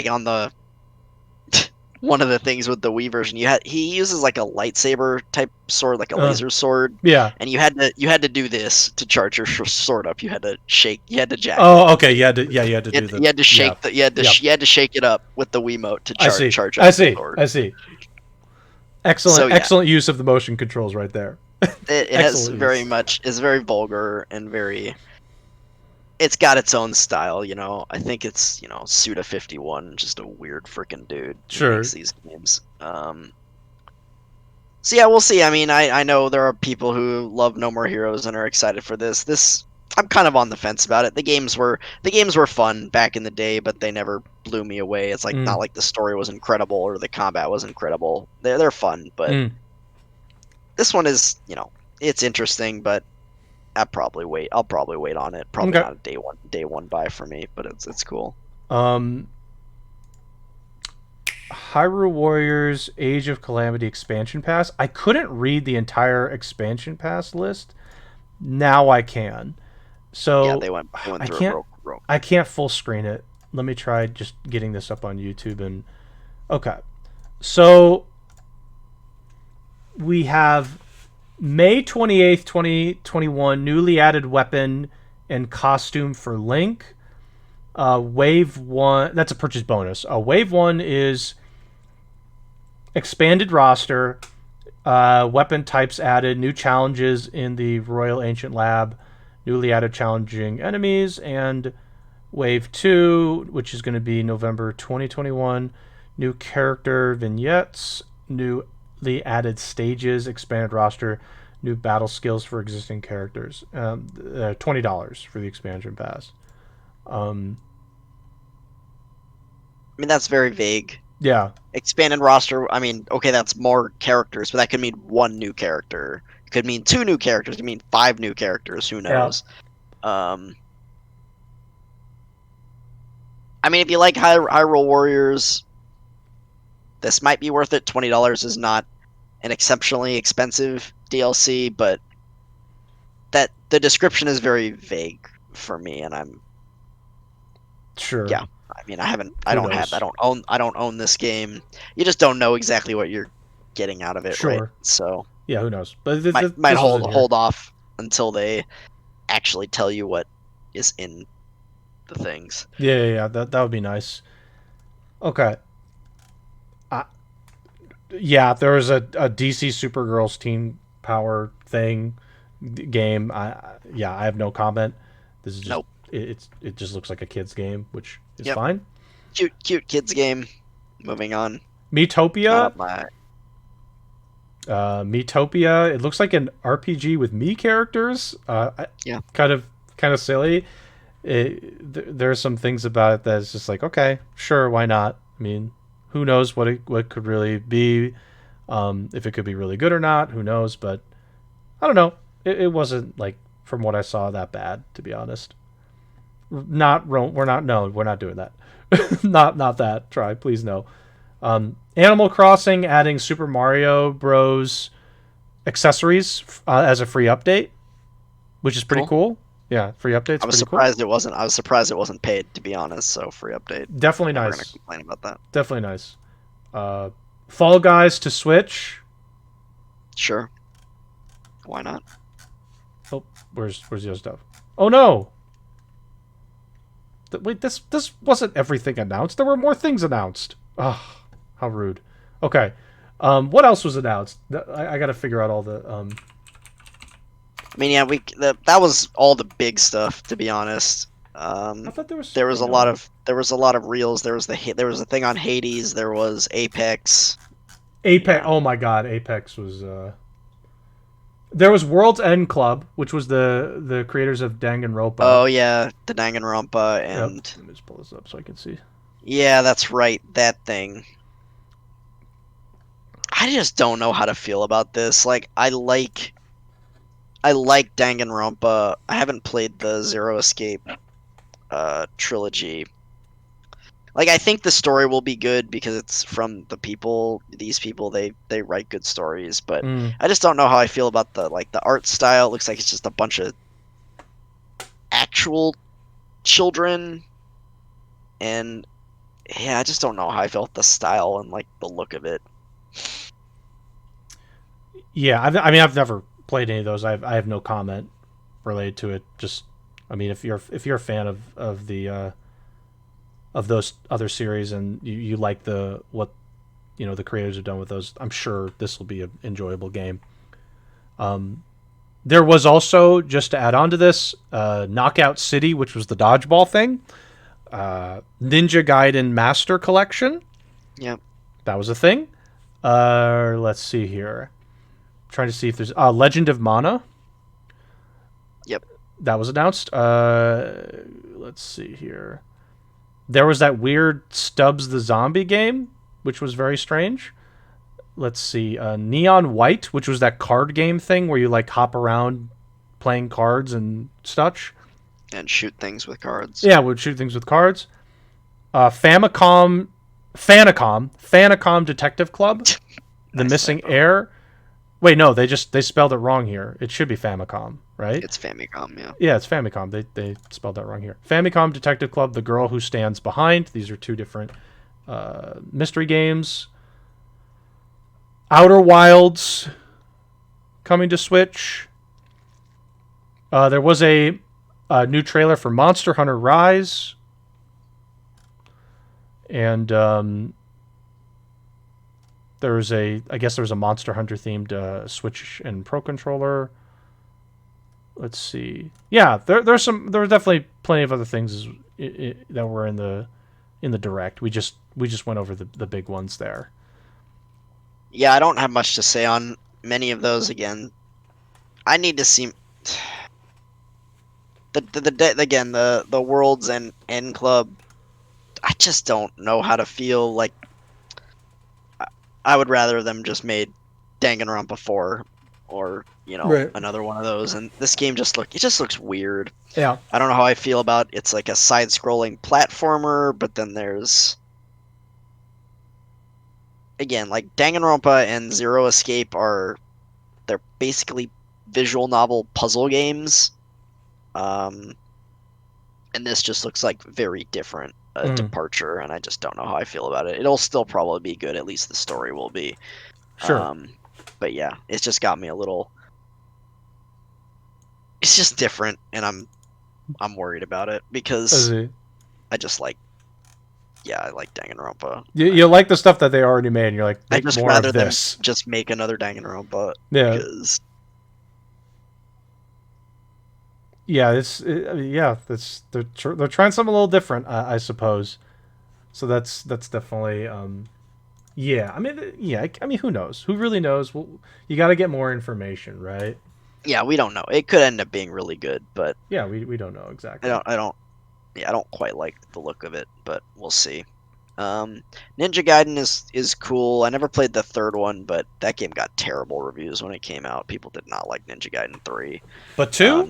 on the one of the things with the Wii version, he uses like a lightsaber type sword, like a laser sword, Yeah. and you had to do this to charge your sword up. You had to jack it. Oh, okay. You had to do the You had to yeah. shake Yep. you had to shake it up with the Wiimote to I see. charge up I the see. sword. I see. So Excellent yeah, excellent use of the motion controls right there. it has Excellent very use. much is very vulgar and very. It's got its own style, you know. I think it's Suda51, just a weird freaking dude who Sure. makes these games. So yeah, we'll see. I mean, I know there are people who love No More Heroes and are excited for this. I'm kind of on the fence about it. The games were fun back in the day, but they never blew me away. It's like Mm. not like the story was incredible or the combat was incredible. They're fun, but Mm. this one is, it's interesting, but I'll probably wait on it. Probably Okay. not a day one buy for me, but it's cool. Um Hyrule Warriors Age of Calamity expansion pass. I couldn't read the entire expansion pass list. Now I can. Yeah, So they went I through it can't real I quick. can't full screen it. Let me try just getting this up on YouTube and okay. So we have May 28th, 2021 newly added weapon and costume for Link. Wave 1, that's a purchase bonus. Wave 1 is expanded roster, weapon types added, new challenges in the Royal Ancient Lab, newly added challenging enemies, and Wave 2, which is going to be November 2021, new character vignettes, newly added stages, expanded roster, new battle skills for existing characters. $20 for the expansion pass. I mean, that's very vague. Yeah, Expanded roster, I mean, okay, that's more characters, but that could mean one new character. It could mean two new characters. It could mean five new characters. Who yeah, knows? Um, I mean, if you like Hyrule Warriors, this might be worth it. $20 is not an exceptionally expensive DLC, but that the description is very vague for me, and sure. yeah. I mean, I haven't, I Who don't have, knows? I don't own this game. You just don't know exactly what you're getting out of it, right? Sure. So Yeah, who knows? But might this was hold in here. hold off until they actually tell you what is in the things. Yeah. That would be nice. Okay. Uh, yeah, there was a DC Supergirls Teen Power thing game. I have no comment. This is just Nope. it just looks like a kids game, which is Yep. fine. Cute kids game. Moving on. Not Metopia, up my. Metopia. It looks like an RPG with me characters. Yeah. Kind of silly. There are some things about it that is just like, okay, sure, why not? I mean, who knows what could really be, if it could be really good or not? Who knows? But I don't know. It wasn't like from what I saw that bad, to be honest. We're not doing that. not that. Try, please no. Animal Crossing adding Super Mario Bros. Accessories as a free update, which is pretty cool. Yeah, free update's I was pretty surprised cool. it wasn't. I was surprised it wasn't paid, to be honest. So free update. Definitely Never gonna nice. complain about that. Definitely nice. Uh, Fall Guys to Switch. Sure. Why not? Oh, where's the other stuff? Oh no! Wait, this wasn't everything announced. There were more things announced. Oh, how rude. Okay. What else was announced? I got to figure out all the. I mean, yeah, that was all the big stuff, to be honest. I thought there was There was a something lot else. of reels. There was a thing on Hades. There was Apex. Apex. Yeah. Oh my God, Apex was. There was World's End Club, which was the creators of Danganronpa. Oh yeah, the Danganronpa Yep. and Let me just pull this up so I can see. yeah, that's right, that thing. I just don't know how to feel about this. Like, I like Danganronpa. I haven't played the Zero Escape trilogy. Like, I think the story will be good because it's from these people. They write good stories, but Mm. I just don't know how I feel about the art style. It looks like it's just a bunch of actual children, and yeah, I just don't know how I felt the style and like the look of it. Yeah, I've never played any of those. I have no comment related to it. Just, I mean, if you're a fan of those other series and you like the what the creators have done with those, I'm sure this will be an enjoyable game. There was also, just to add on to this, Knockout City, which was the dodgeball thing. Ninja Gaiden Master Collection. Yeah. That was a thing. Let's see here. Trying to see if there's Legend of Mana. Yep. That was announced. Let's see here. There was that weird Stubbs the Zombie game, which was very strange. Let's see. Neon White, which was that card game thing where you like hop around playing cards and such. And shoot things with cards. Yeah, would shoot things with cards. Famicom Detective Club, The Nice Missing typo. Heir. Wait, no, they spelled it wrong here. It should be Famicom, right? It's Famicom, yeah. Yeah, it's Famicom. They spelled that wrong here. Famicom Detective Club, The Girl Who Stands Behind. These are two different mystery games. Outer Wilds coming to Switch. There was a new trailer for Monster Hunter Rise. And I guess there was a Monster Hunter themed Switch and Pro controller. Let's see. Yeah, there were definitely plenty of other things that were in the direct. We just went over the big ones there. Yeah, I don't have much to say on many of those again. I need to see the Worlds and End Club. I just don't know how to feel. Like, I would rather them just made Danganronpa 4 or Right. another one of those. And this game just looks weird. Yeah. I don't know how I feel about it's like a side-scrolling platformer, but then there's again like Danganronpa and Zero Escape they're basically visual novel puzzle games. And this just looks like very different departure, and I just don't know how I feel about it. It'll still probably be good, at least the story will be. Sure. But yeah, it's just got me a little. It's just different, and I'm worried about it because I just like. Yeah, I like Danganronpa. You like the stuff that they already made, and you're like, I make just more rather of them this. just make another Danganronpa Yeah. because Yeah, they're trying something a little different, I suppose. So that's definitely yeah. I mean, who knows? Who really knows? Well, you got to get more information, right? yeah, we don't know. It could end up being really good, but Yeah, we don't know I exactly. don't I don't yeah, I don't quite like the look of it, but we'll see. Ninja Gaiden is cool. I never played the third one, but that game got terrible reviews when it came out. People did not like Ninja Gaiden 3. But 2?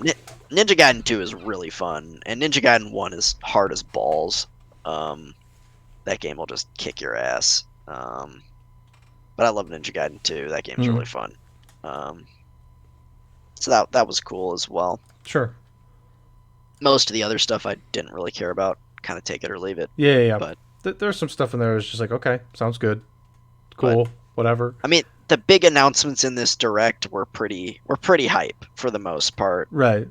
Ninja Gaiden 2 is really fun, and Ninja Gaiden 1 is hard as balls. That game will just kick your ass. But I love Ninja Gaiden 2. That game's really fun. So that was cool as well. Sure. Most of the other stuff I didn't really care about. Kind of take it or leave it. Yeah. But there's some stuff in there that's just like, okay, sounds good, cool, whatever. I mean, the big announcements in this direct were pretty hype for the most part. Right.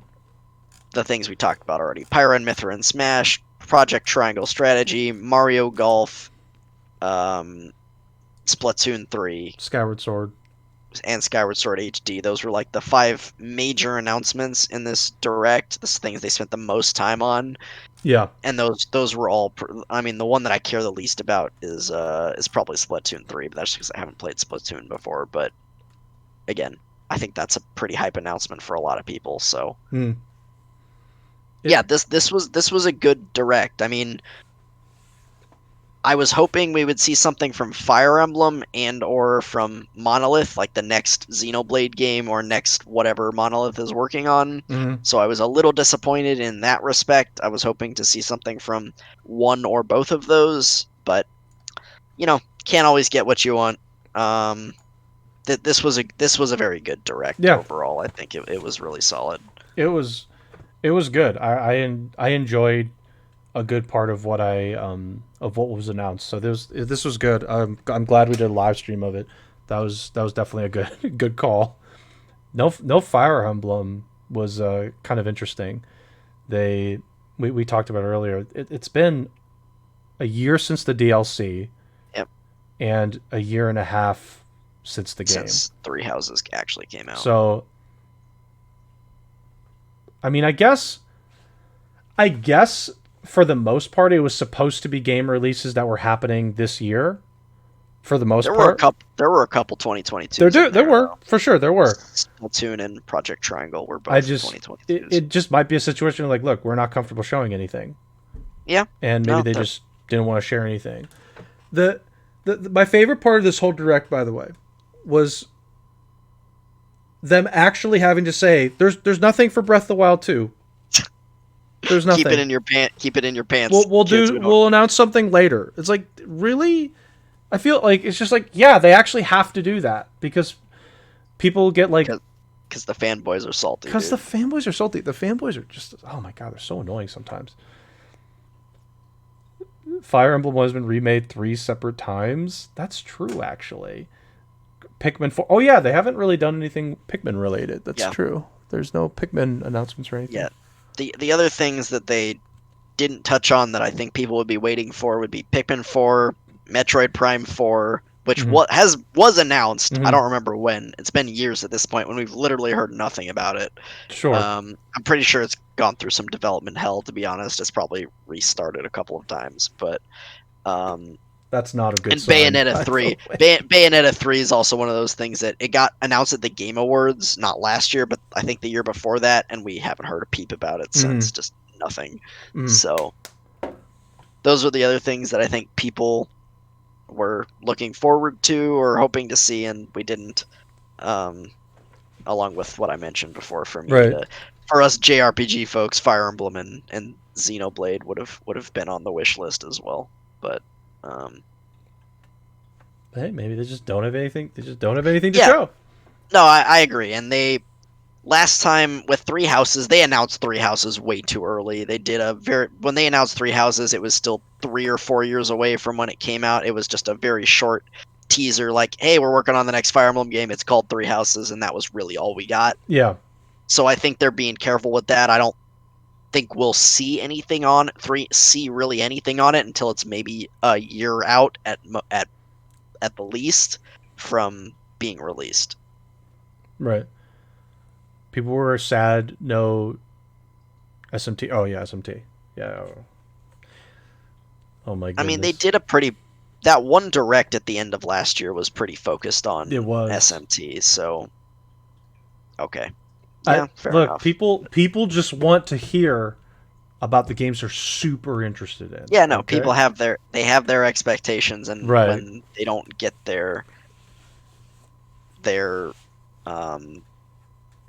The things we talked about already: Pyra and Mythra and Smash, Project Triangle Strategy, Mario Golf, Splatoon 3, Skyward Sword, and Skyward Sword HD. Those were like the 5 major announcements in this direct. The things they spent the most time on. Yeah. And those were all. I mean, the one that I care the least about is probably Splatoon 3, but that's because I haven't played Splatoon before. But again, I think that's a pretty hype announcement for a lot of people. So yeah, this was a good direct. I mean, I was hoping we would see something from Fire Emblem and or from Monolith, like the next Xenoblade game or next whatever Monolith is working on. So I was a little disappointed in that respect. I was hoping to see something from one or both of those, but can't always get what you want. This was a very good direct overall. I think it was really solid. It was good. I enjoyed a good part of what of what was announced. So this was good. I'm glad we did a live stream of it. That was definitely a good call. No Fire Emblem was kind of interesting. We talked about it earlier. It's been a year since the DLC. Yep. And a year and a half since the game. Since Three Houses actually came out. So I mean, I guess for the most part, it was supposed to be game releases that were happening this year. For the most part, there were a couple 2022. There were for sure. There were. Splatoon and Project Triangle were both 2022. It just might be a situation like, look, we're not comfortable showing anything. Yeah, and maybe they just didn't want to share anything. My favorite part of this whole direct, by the way, was them actually having to say, "There's nothing for Breath of the Wild 2." There's nothing. Keep it in your pants. We'll announce something later. It's like, really? I feel like it's just like, yeah, they actually have to do that because people get like, because the fanboys are salty. Because the fanboys are salty. The fanboys are just, oh my god, they're so annoying sometimes. Fire Emblem has been remade 3 separate times. That's true, actually. Pikmin 4. Oh yeah, they haven't really done anything Pikmin related. That's true. There's no Pikmin announcements or anything. Yeah. The other things that they didn't touch on that I think people would be waiting for would be Pikmin 4, Metroid Prime 4, which was announced. I don't remember when. It's been years at this point when we've literally heard nothing about it. Sure. I'm pretty sure it's gone through some development hell, to be honest. It's probably restarted a couple of times, but that's not a good sign. Bayonetta 3. Bayonetta 3 is also one of those things that it got announced at the Game Awards, not last year, but I think the year before that, and we haven't heard a peep about it since. Just nothing. So those were the other things that I think people were looking forward to or hoping to see, and we didn't. Along with what I mentioned before, for me, for us JRPG folks, Fire Emblem and Xenoblade would have been on the wish list as well, but. Hey, maybe they just don't have anything. They just don't have anything to show. No, I agree. And they last time with Three Houses, they announced Three Houses way too early. They did when they announced Three Houses, it was still 3 or 4 years away from when it came out. It was just a very short teaser, like, hey, we're working on the next Fire Emblem game. It's called Three Houses, and that was really all we got. Yeah. So I think they're being careful with that. I don't think we'll see anything on really anything on it until it's maybe a year out at the least from being released. Right. People were sad. No SMT. Oh yeah, SMT. Yeah. Oh my goodness. I mean, they did that one direct at the end of last year was pretty focused on SMT. So okay. Yeah, fair enough. People just want to hear about the games they're super interested in. Yeah, no, Okay. people have their expectations, and Right. when they don't get their um,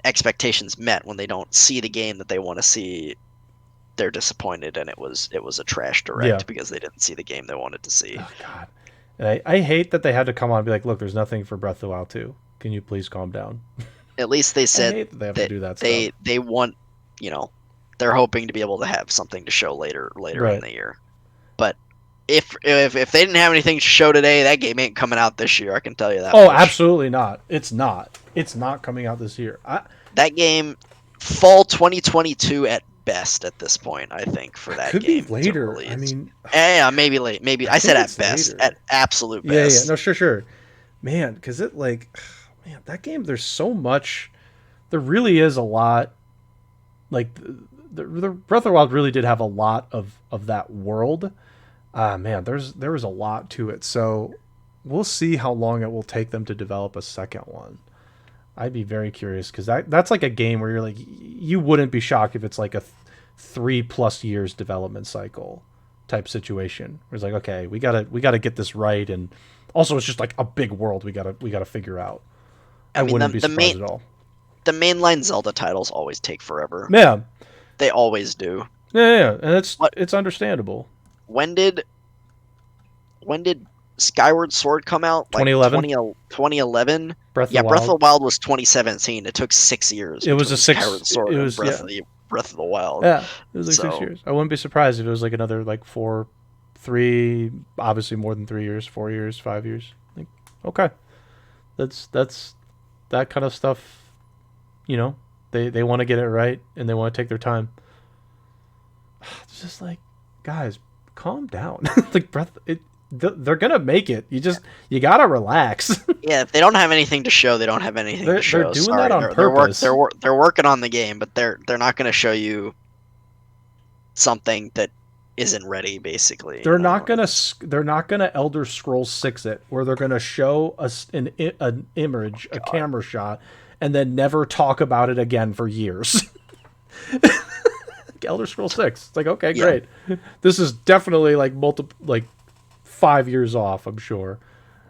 expectations met, when they don't see the game that they want to see, they're disappointed, and it was a trash Yeah. direct because they didn't see the game they wanted to see. Oh God. And I hate that they had to come on and be like, look, there's nothing for Breath of the Wild 2. Can you please calm down? At least they I said hate that they have to that do that stuff. they want, you know, they're hoping to be able to have something to show later in Right. the year. But if they didn't have anything to show today, that game ain't coming out this year. I can tell you that Oh, much. absolutely not. It's not. It's not coming out this year. That game, fall 2022 at best at this point, I think, for that Could be game to later. I release. mean, Yeah, maybe late. Maybe I I said think at it's best, later. at absolute Yeah, yeah. best. No, sure. Man, because it like, man, that game. There's so much. There really is a lot. Like the Breath of the Wild really did have a lot of that world. Man, there was a lot to it. So we'll see how long it will take them to develop a second one. I'd be very curious because that's like a game where you're like, you wouldn't be shocked if it's like a 3+ years development cycle type situation. Where it's like, okay, we gotta get this right, and also it's just like a big world we gotta figure out. I I mean, wouldn't be surprised at all. the mainline Zelda titles always take forever. Yeah, They always do. and What it's understandable. when did when did Skyward Sword come out? Like 2011, 2011? Breath of the Yeah, Breath of Wild. the Wild was 2017. It took 6 years It was a between six. Skyward It Sword and was yeah, Breath of the Wild. yeah. It was like six So years. I wouldn't be surprised if it was like another like 3, obviously more than 3 years, 4 years, 5 years. Like, okay, that's that kind of stuff. You know, they want to get it right and they want to take their time. It's just like, guys, calm down. Like breath. They're gonna make it. You gotta relax. yeah, if they don't have anything to show, they don't have anything to They're show. doing Sorry, that on purpose. they're working on the game, but they're not going to show you something that isn't ready. Basically, They're not gonna Elder Scrolls 6 it, where they're gonna show us an image, a camera shot, and then never talk about it again for years. Elder Scrolls 6. It's like, okay, Yeah, great. This is definitely like 5 years off, I'm sure.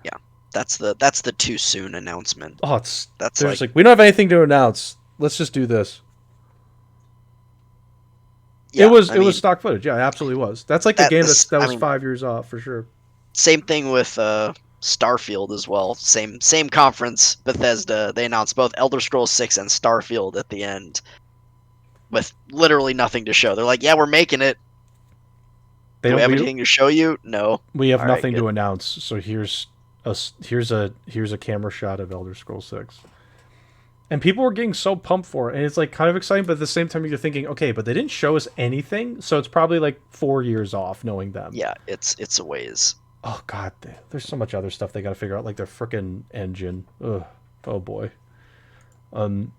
yeah. That's the too soon announcement. Oh, it's That's there's like we don't have anything to announce. Let's just do this. yeah. It was stock footage. Yeah, it absolutely was. That's like a game that I was mean, 5 years off for sure. same thing with Starfield as well. Same conference. Bethesda. They announced both Elder Scrolls 6 and Starfield at the end with literally nothing to show. They're like, yeah, we're making it. They Do we don't have anything to show you? No. we have All right, nothing good. to announce. So here's a camera shot of Elder Scrolls 6. And people were getting so pumped for it, and it's like kind of exciting, but at the same time you're thinking, okay, but they didn't show us anything, so it's probably like 4 years off knowing them. Yeah, it's a ways. Oh god, there's so much other stuff they got to figure out, like their freaking engine. Ugh. Oh boy. Um.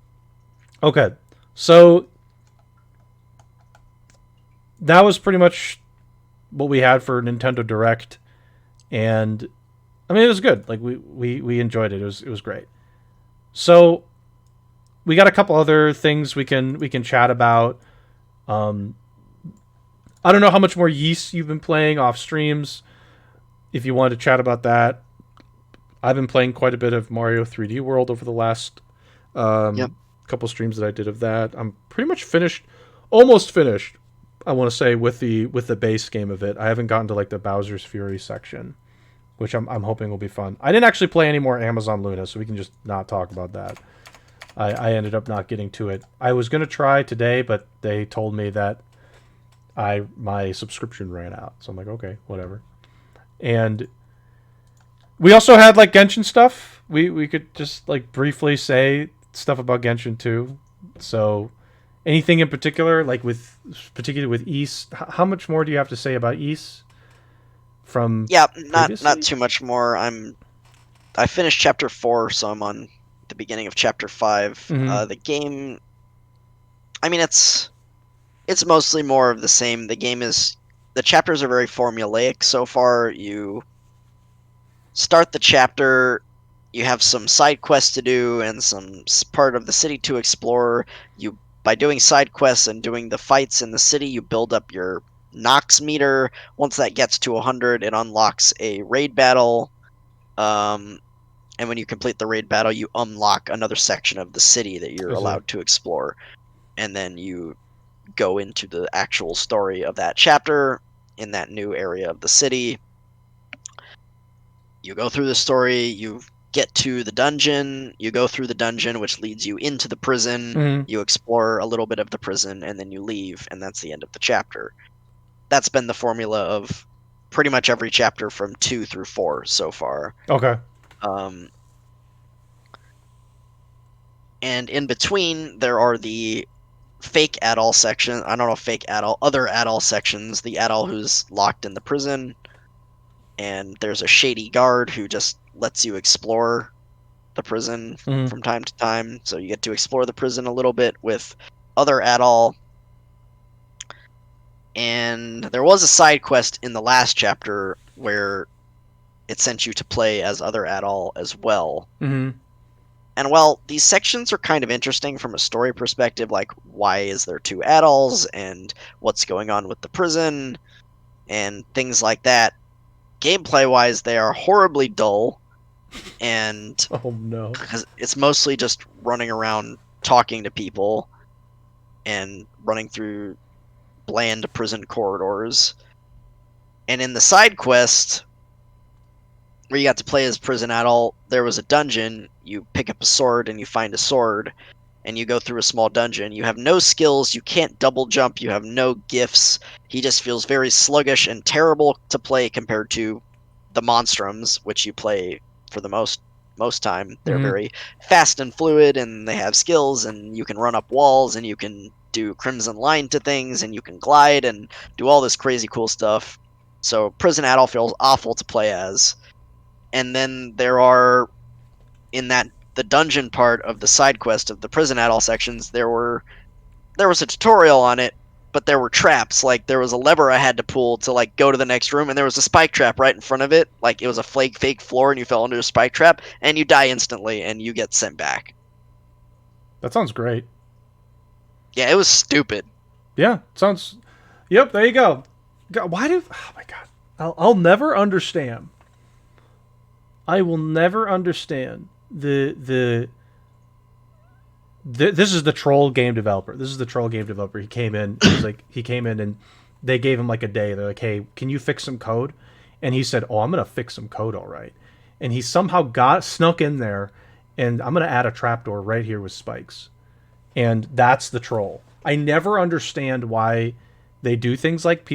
Okay, so that was pretty much what we had for Nintendo Direct, and I mean it was good. Like we enjoyed it. It was great. So we got a couple other things we can chat about. Um, I don't know how much more Yeast you've been playing off streams. If you wanted to chat about that, I've been playing quite a bit of Mario 3D World over the last Yep. couple streams that I did of that. I'm pretty much finished, almost finished. I want to say with the base game of it. I haven't gotten to like the Bowser's Fury section, which I'm hoping will be fun. I didn't actually play any more Amazon Luna, so we can just not talk about that. I ended up not getting to it. I was gonna try today, but they told me that my subscription ran out. So I'm like, okay, whatever. And we also had like Genshin stuff. We could just like briefly say stuff about Genshin too. So anything in particular, like particularly with East, how much more do you have to say about East from Yeah, not previously? too much more. I finished chapter 4, so I'm on the beginning of chapter 5. Mm-hmm. The game, I mean, it's mostly more of the same. The chapters are very formulaic so far. You start the chapter, you have some side quests to do and some part of the city to explore. You by doing side quests and doing the fights in the city, you build up your Nox meter. Once that gets to 100, it unlocks a raid battle. And when you complete the raid battle, you unlock another section of the city that you're allowed to explore. And then you go into the actual story of that chapter in that new area of the city. You go through the story, you get to the dungeon, you go through the dungeon, which leads you into the prison. Mm-hmm. You explore a little bit of the prison, and then you leave, and that's the end of the chapter. That's been the formula of pretty much every chapter from 2 through 4 so far. Okay. And in between, there are the fake Adol section. I don't know, fake Adol, other Adol sections. The Adol who's locked in the prison, and there's a shady guard who just lets you explore the prison from time to time. So you get to explore the prison a little bit with other Adol. And there was a side quest in the last chapter where it sent you to play as other Adol as well. Mm-hmm. And while these sections are kind of interesting from a story perspective, like why is there 2 Adols and what's going on with the prison and things like that, gameplay-wise, they are horribly dull. And oh no, because it's mostly just running around talking to people and running through bland prison corridors. And in the side quest, where you got to play as prison Adol, there was a dungeon. You pick up a sword and you find a sword, and you go through a small dungeon. You have no skills, you can't double jump, you have no gifts. He just feels very sluggish and terrible to play compared to the Monstrums, which you play for the most time. They're very fast and fluid, and they have skills, and you can run up walls, and you can do Crimson Line to things, and you can glide and do all this crazy cool stuff. So Prison Adol feels awful to play as. And then there are, in the dungeon part of the side quest of the Prison Adol sections, there was a tutorial on it, but there were traps. Like, there was a lever I had to pull to, like, go to the next room, and there was a spike trap right in front of it. Like, it was a fake floor, and you fell into a spike trap, and you die instantly, and you get sent back. That sounds great. Yeah, it was stupid. Yeah, sounds... Yep, there you go. Why do... Oh, my God. I'll never understand. I will never understand this is the troll game developer. This is the troll game developer. He came in and they gave him like a day. They're like, "Hey, can you fix some code?" And he said, "Oh, I'm going to fix some code, all right." And he somehow snuck in there, and I'm going to add a trapdoor right here with spikes. And that's the troll. I never understand why they do things like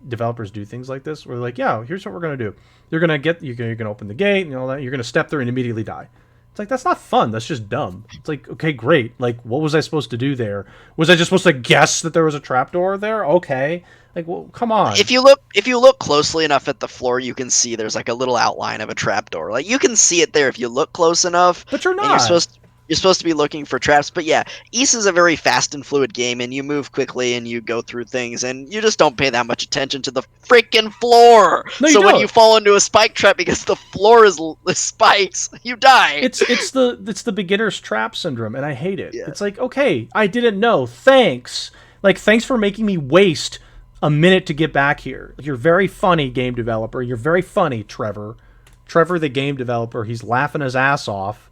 developers do things like this, where they're like, "Yeah, here's what we're going to do. You're going to open the gate and all that. You're going to step through and immediately die." It's like, that's not fun. That's just dumb. It's like, okay, great. Like, what was I supposed to do there? Was I just supposed to guess that there was a trapdoor there? Okay. Like, well, come on. If you look closely enough at the floor, you can see there's like a little outline of a trapdoor. Like, you can see it there if you look close enough. But you're not. And you're supposed to be looking for traps. But yeah, Ys is a very fast and fluid game, and you move quickly and you go through things, and you just don't pay that much attention to the freaking floor. No, so when you fall into a spike trap because the floor is spikes, you die. It's the beginner's trap syndrome, and I hate it. Yeah. It's like, okay, I didn't know. Thanks. Like, thanks for making me waste a minute to get back here. You're very funny, game developer. You're very funny, Trevor. Trevor, the game developer, he's laughing his ass off.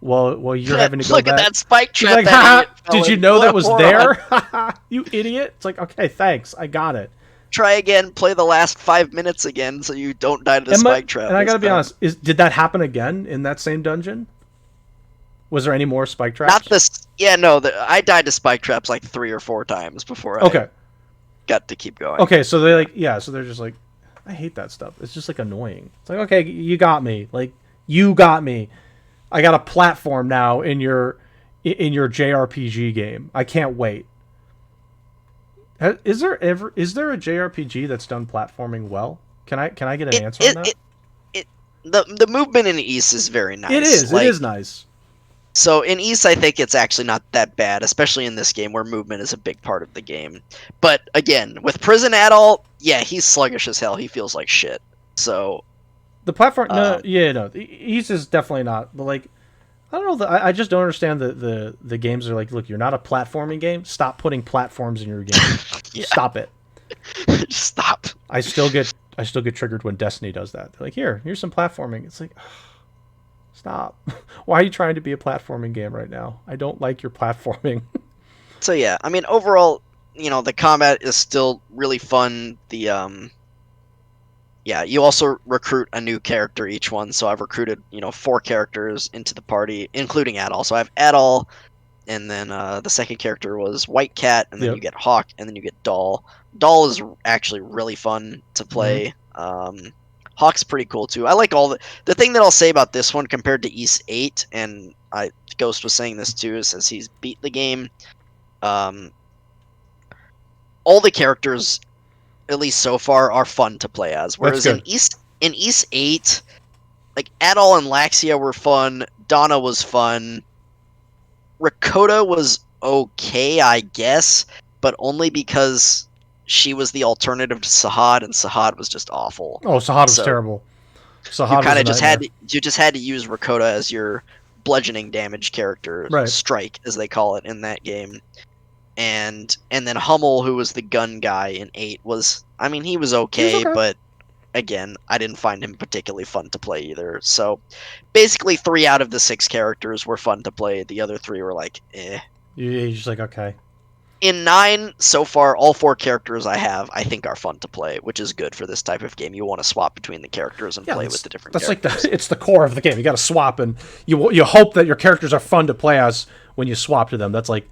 Well, you're having to go look back. At that spike trap. Like, that did you know that was there? You idiot. It's like, okay, thanks. I got it. Try again, play the last 5 minutes again so you don't die to the spike trap. And I gotta be honest, did that happen again in that same dungeon? Was there any more spike traps? Not this. Yeah, no, I died to spike traps like 3 or 4 times before I got to keep going. Okay, so they're like, yeah, so they're just like, I hate that stuff. It's just like annoying. It's like, okay, you got me. Like, you got me. I got a platform now in your JRPG game. I can't wait. Is there a JRPG that's done platforming well? Can I get an answer on that? The movement in Ys is very nice. It is. It is nice. So in Ys, I think it's actually not that bad, especially in this game where movement is a big part of the game. But again, with Prison Adol, yeah, he's sluggish as hell. He feels like shit. So the platform, Ys is definitely not. But like, I don't know. I just don't understand the games are like, look, you're not a platforming game. Stop putting platforms in your game. Yeah, Stop it. just stop. I still get triggered when Destiny does that. They're like, here's some platforming. It's like, stop. Why are you trying to be a platforming game right now? I don't like your platforming. So yeah, I mean overall, the combat is still really fun. Yeah, you also recruit a new character each one. So I've recruited, 4 characters into the party, including Adol. So I have Adol, and then the second character was White Cat, and then Yep. you get Hawk, and then you get Doll. Doll is actually really fun to Hmm. play. Hawk's pretty cool too. I like all the thing that I'll say about this one compared to East 8, and Ghost was saying this too, is since he's beat the game, um, all the characters, at least so far, are fun to play as. That's Whereas good. In East 8, like Adol and Laxia were fun, Donna was fun, Rakota was okay, I guess, but only because she was the alternative to Sahad, and Sahad was just awful. Oh, Sahad was So terrible. Sahad was a nightmare. you just had to use Rakota as your bludgeoning damage character, Right. strike as they call it in that game. And then Hummel, who was the gun guy in 8, was, I mean, he was He was okay, okay. but again, I didn't find him particularly fun to play either. So basically 3 out of the 6 characters were fun to play. The other 3 were like, eh. You're just like, okay. In 9, so far, all 4 characters I have, I think, are fun to play, which is good for this type of game. You want to swap between the characters and Yeah, play with the different that's like characters. it's the core of the game. You got to swap, and you hope that your characters are fun to play as when you swap to them. That's like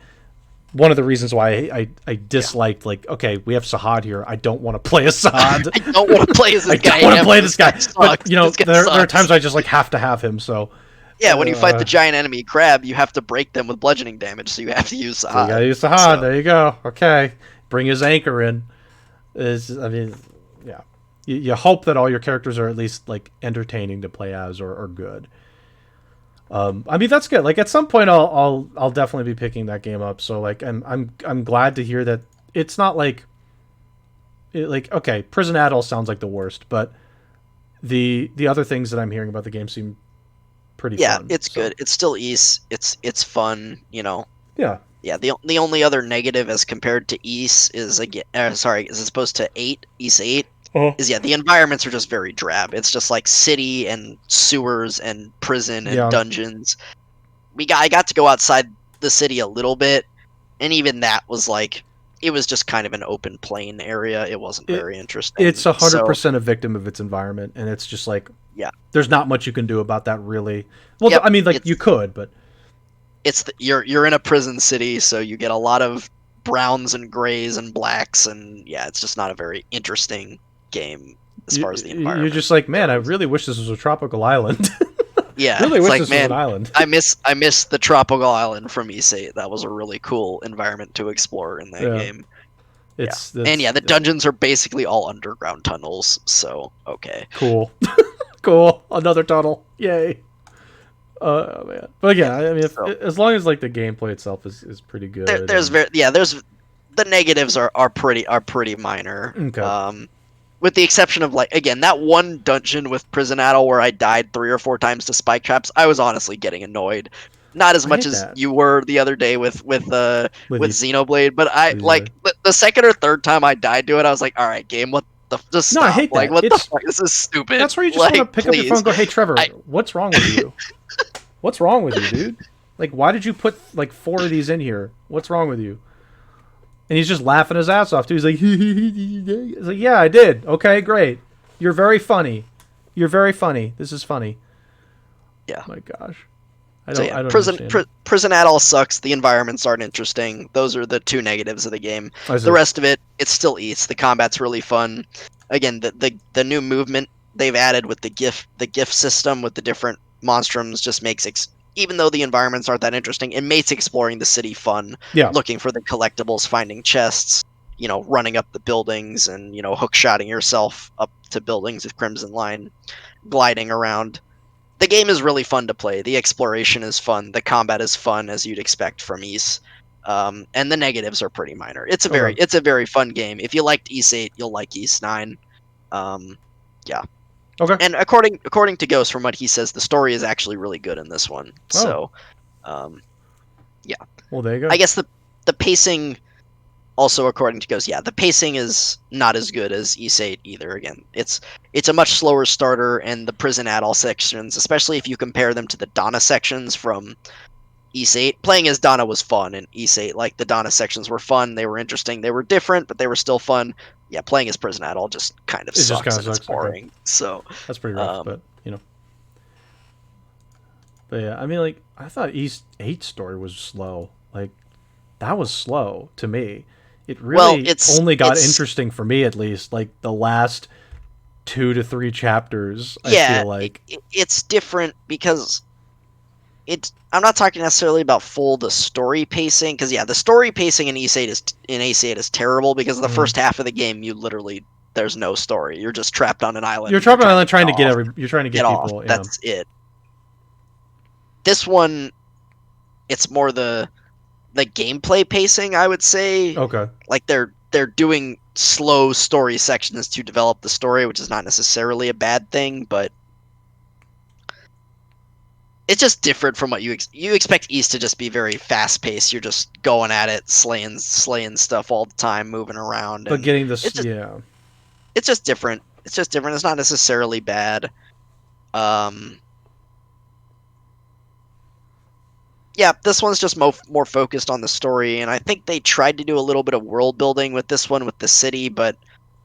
one of the reasons why I Yeah. disliked, like, okay, we have Sahad here. I don't want to play a Sahad. I don't want to play as I this guy. don't want to ever. play this guy. But Sucks. This guy there are times sucks. I just like have to have him. So Yeah, when you fight the giant enemy crab, you have to break them with bludgeoning damage, so you have to use so you got Sahad. to use Sahad. There you go. Okay, bring his anchor in. I mean, yeah. You hope that all your characters are at least like entertaining to play as or good. I mean that's good. Like at some point I'll definitely be picking that game up. So like I'm glad to hear that it's not like okay, Prison Adult sounds like the worst, but the other things that I'm hearing about the game seem pretty Yeah, fun. it's So good. It's still East. It's fun. yeah, Yeah, the only other negative as compared to East is again, sorry, as opposed to 8, East 8, uh is the environments are just very drab. It's just like city and sewers and prison and yeah. dungeons. I got to go outside the city a little bit, and even that was like, it was just kind of an open plain area. It wasn't It very interesting. it's 100% So a victim of its environment, and it's just like yeah, there's not much you can do about that really. Well, yep. I mean, like you could, but You're in a prison city, so you get a lot of browns and grays and blacks, and yeah, it's just not a very interesting game as far as the you're environment just like, man, I goes. really wish this was a tropical island. Yeah, Really it's wish like, this was man, an island. I miss the tropical island from Issei. That was a really cool environment to explore in that Yeah, game. Yeah, it's and that's yeah, the dungeons are basically all underground tunnels. So okay, cool. Cool. Another tunnel. Yay. Oh man. But again, yeah. I mean, So as long as like the gameplay itself is pretty good. And, there's the negatives are pretty minor. okay. With the exception of, like, again, that one dungeon with Prison Adol where I died 3 or 4 times to spike traps, I was honestly getting annoyed. Not as I much hate as that you were the other day with with you. Xenoblade, but I Yeah. like the second or third time I died to it, I was like, all right, game, what the just No, I stop. hate Like, that. what the It's fuck? This is stupid. that's where you just want to Like, pick up your phone please. and go, "Hey Trevor, I what's wrong with you? What's wrong with you, dude? Like, why did you put like 4 of these in here? What's wrong with you?" And he's just laughing his ass off too. He's like, he's like, "Yeah, I did. Okay, great. You're very funny. You're very funny. This is funny." Yeah. My gosh, So yeah, I don't understand it. Prison Adol sucks. The environments aren't interesting. Those are the 2 negatives of the game. I The see. rest of it, it's still East. The combat's really fun. Again, the new movement they've added with the gift system with the different monstrums just makes even though the environments aren't that interesting, it makes exploring the city fun. Yeah. Looking for the collectibles, finding chests, running up the buildings, and hookshotting yourself up to buildings with Crimson Line, gliding around. The game is really fun to play. The exploration is fun. The combat is fun, as you'd expect from Ys. And the negatives are pretty minor. Okay. It's a very fun game. If you liked Ys 8, you'll like Ys 9. Um, yeah. Okay. And according to Ghost, from what he says, the story is actually really good in this one. Oh, So, um, yeah, well, there you go. I guess the pacing also according to Ghost, yeah, the pacing is not as good as Ys 8 either. Again, it's a much slower starter, and the prison Adol sections, especially if you compare them to the Donna sections from Ys 8. Playing as Donna was fun in Ys 8. Like the Donna sections were fun, they were interesting, they were different, but they were still fun. Yeah, playing as prison Adol just kind of It just kind sucks of and it's sucks. Okay, boring. So, that's pretty rough, um, but you know. But yeah, I mean, like I thought East 8 story was slow. Like that was slow to me. It well, really it's only got it's interesting for me, at least. Like the last 2 to 3 chapters, I yeah, feel like. it's different because I'm not talking necessarily about the story pacing, because yeah, the story pacing in Ace 8 is terrible, because the Mhm. first half of the game you literally there's no story. You're just trapped on an island You're and you're trying to trying to get you're trying to get get off. people. Yeah. That's it. This one, it's more the gameplay pacing, I would say. Okay. Like they're doing slow story sections to develop the story, which is not necessarily a bad thing, but it's just different from what you expect East to just be very fast paced. You're just going at it, slaying stuff all the time, moving around, But and getting this, it's just yeah. it's just different. It's just different. It's not necessarily bad. Um, yeah, this one's just more focused on the story, and I think they tried to do a little bit of world building with this one with the city, but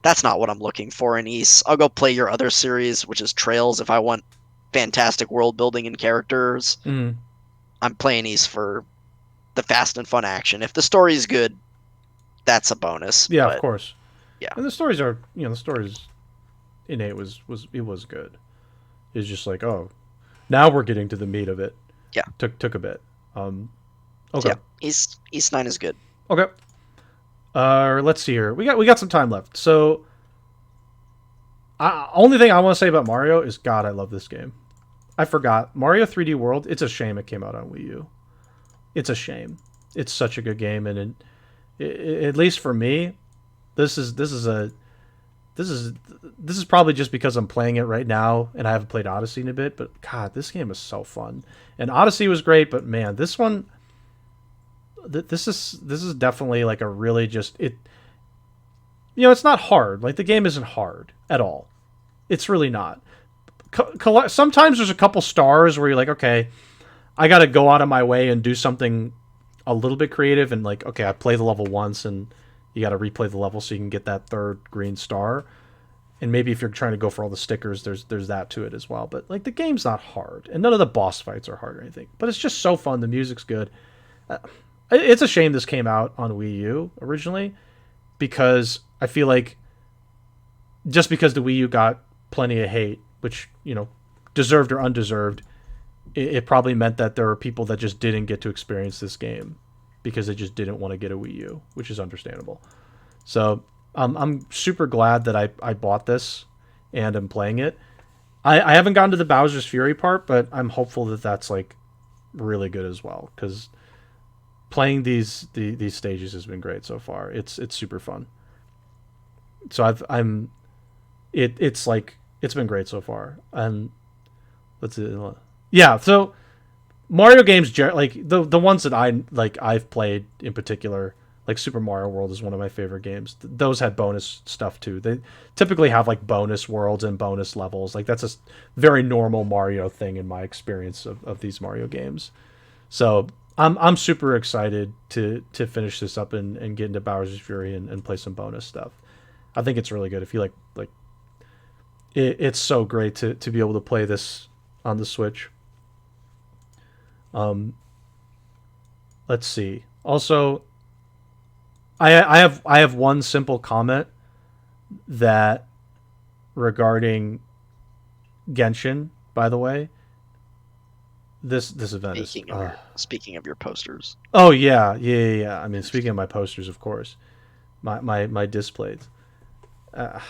that's not what I'm looking for in East. I'll go play your other series, which is Trails, if I want fantastic world building and characters. Mm. I'm playing East for the fast and fun action. If the story's good, that's a bonus. Yeah, of But course. yeah, And the stories are, the stories in 8 it was good. It's just like, oh, now we're getting to the meat of it. yeah, Took a bit. Um, so okay. yeah. East 9 is good. Okay. Let's see here. We got some time left. So, only thing I want to say about Mario is, God, I love this game. I forgot Mario 3D World. It's a shame it came out on Wii U. It's a shame. It's such a good game, and at least for me, this is this is this is probably just because I'm playing it right now and I haven't played Odyssey in a bit. But God, this game is so fun. And Odyssey was great, but man, this one, this is definitely like a really just it. It's not hard. Like the game isn't hard at all. It's really not. Sometimes there's a couple stars where you're like, okay, I got to go out of my way and do something a little bit creative, and like, okay, I play the level once, and you got to replay the level so you can get that third green star. And maybe if you're trying to go for all the stickers, there's that to it as well. But like the game's not hard, and none of the boss fights are hard or anything. But it's just so fun. The music's good. It's a shame this came out on Wii U originally, because I feel like just because the Wii U got plenty of hate, which deserved or undeserved, it probably meant that there were people that just didn't get to experience this game because they just didn't want to get a Wii U, which is understandable. So I'm super glad that I bought this and I'm playing it. I haven't gotten to the Bowser's Fury part, but I'm hopeful that that's like really good as well, because playing these stages has been great so far. It's super fun. So it's like it's been great so far. And let's see, yeah. So Mario games, like the ones that I've played in particular, like Super Mario World is one of my favorite games. Those had bonus stuff too. They typically have like bonus worlds and bonus levels. Like that's a very normal Mario thing in my experience of these Mario games. So I'm super excited to finish this up and get into Bowser's Fury and play some bonus stuff. I think it's really good. If you like it's so great to be able to play this on the Switch. Um, let's see. Also, I have one simple comment that regarding Genshin. By the way, this event is. Speaking of your posters, Oh yeah. I mean, speaking of my posters, of course, my displays. Uh,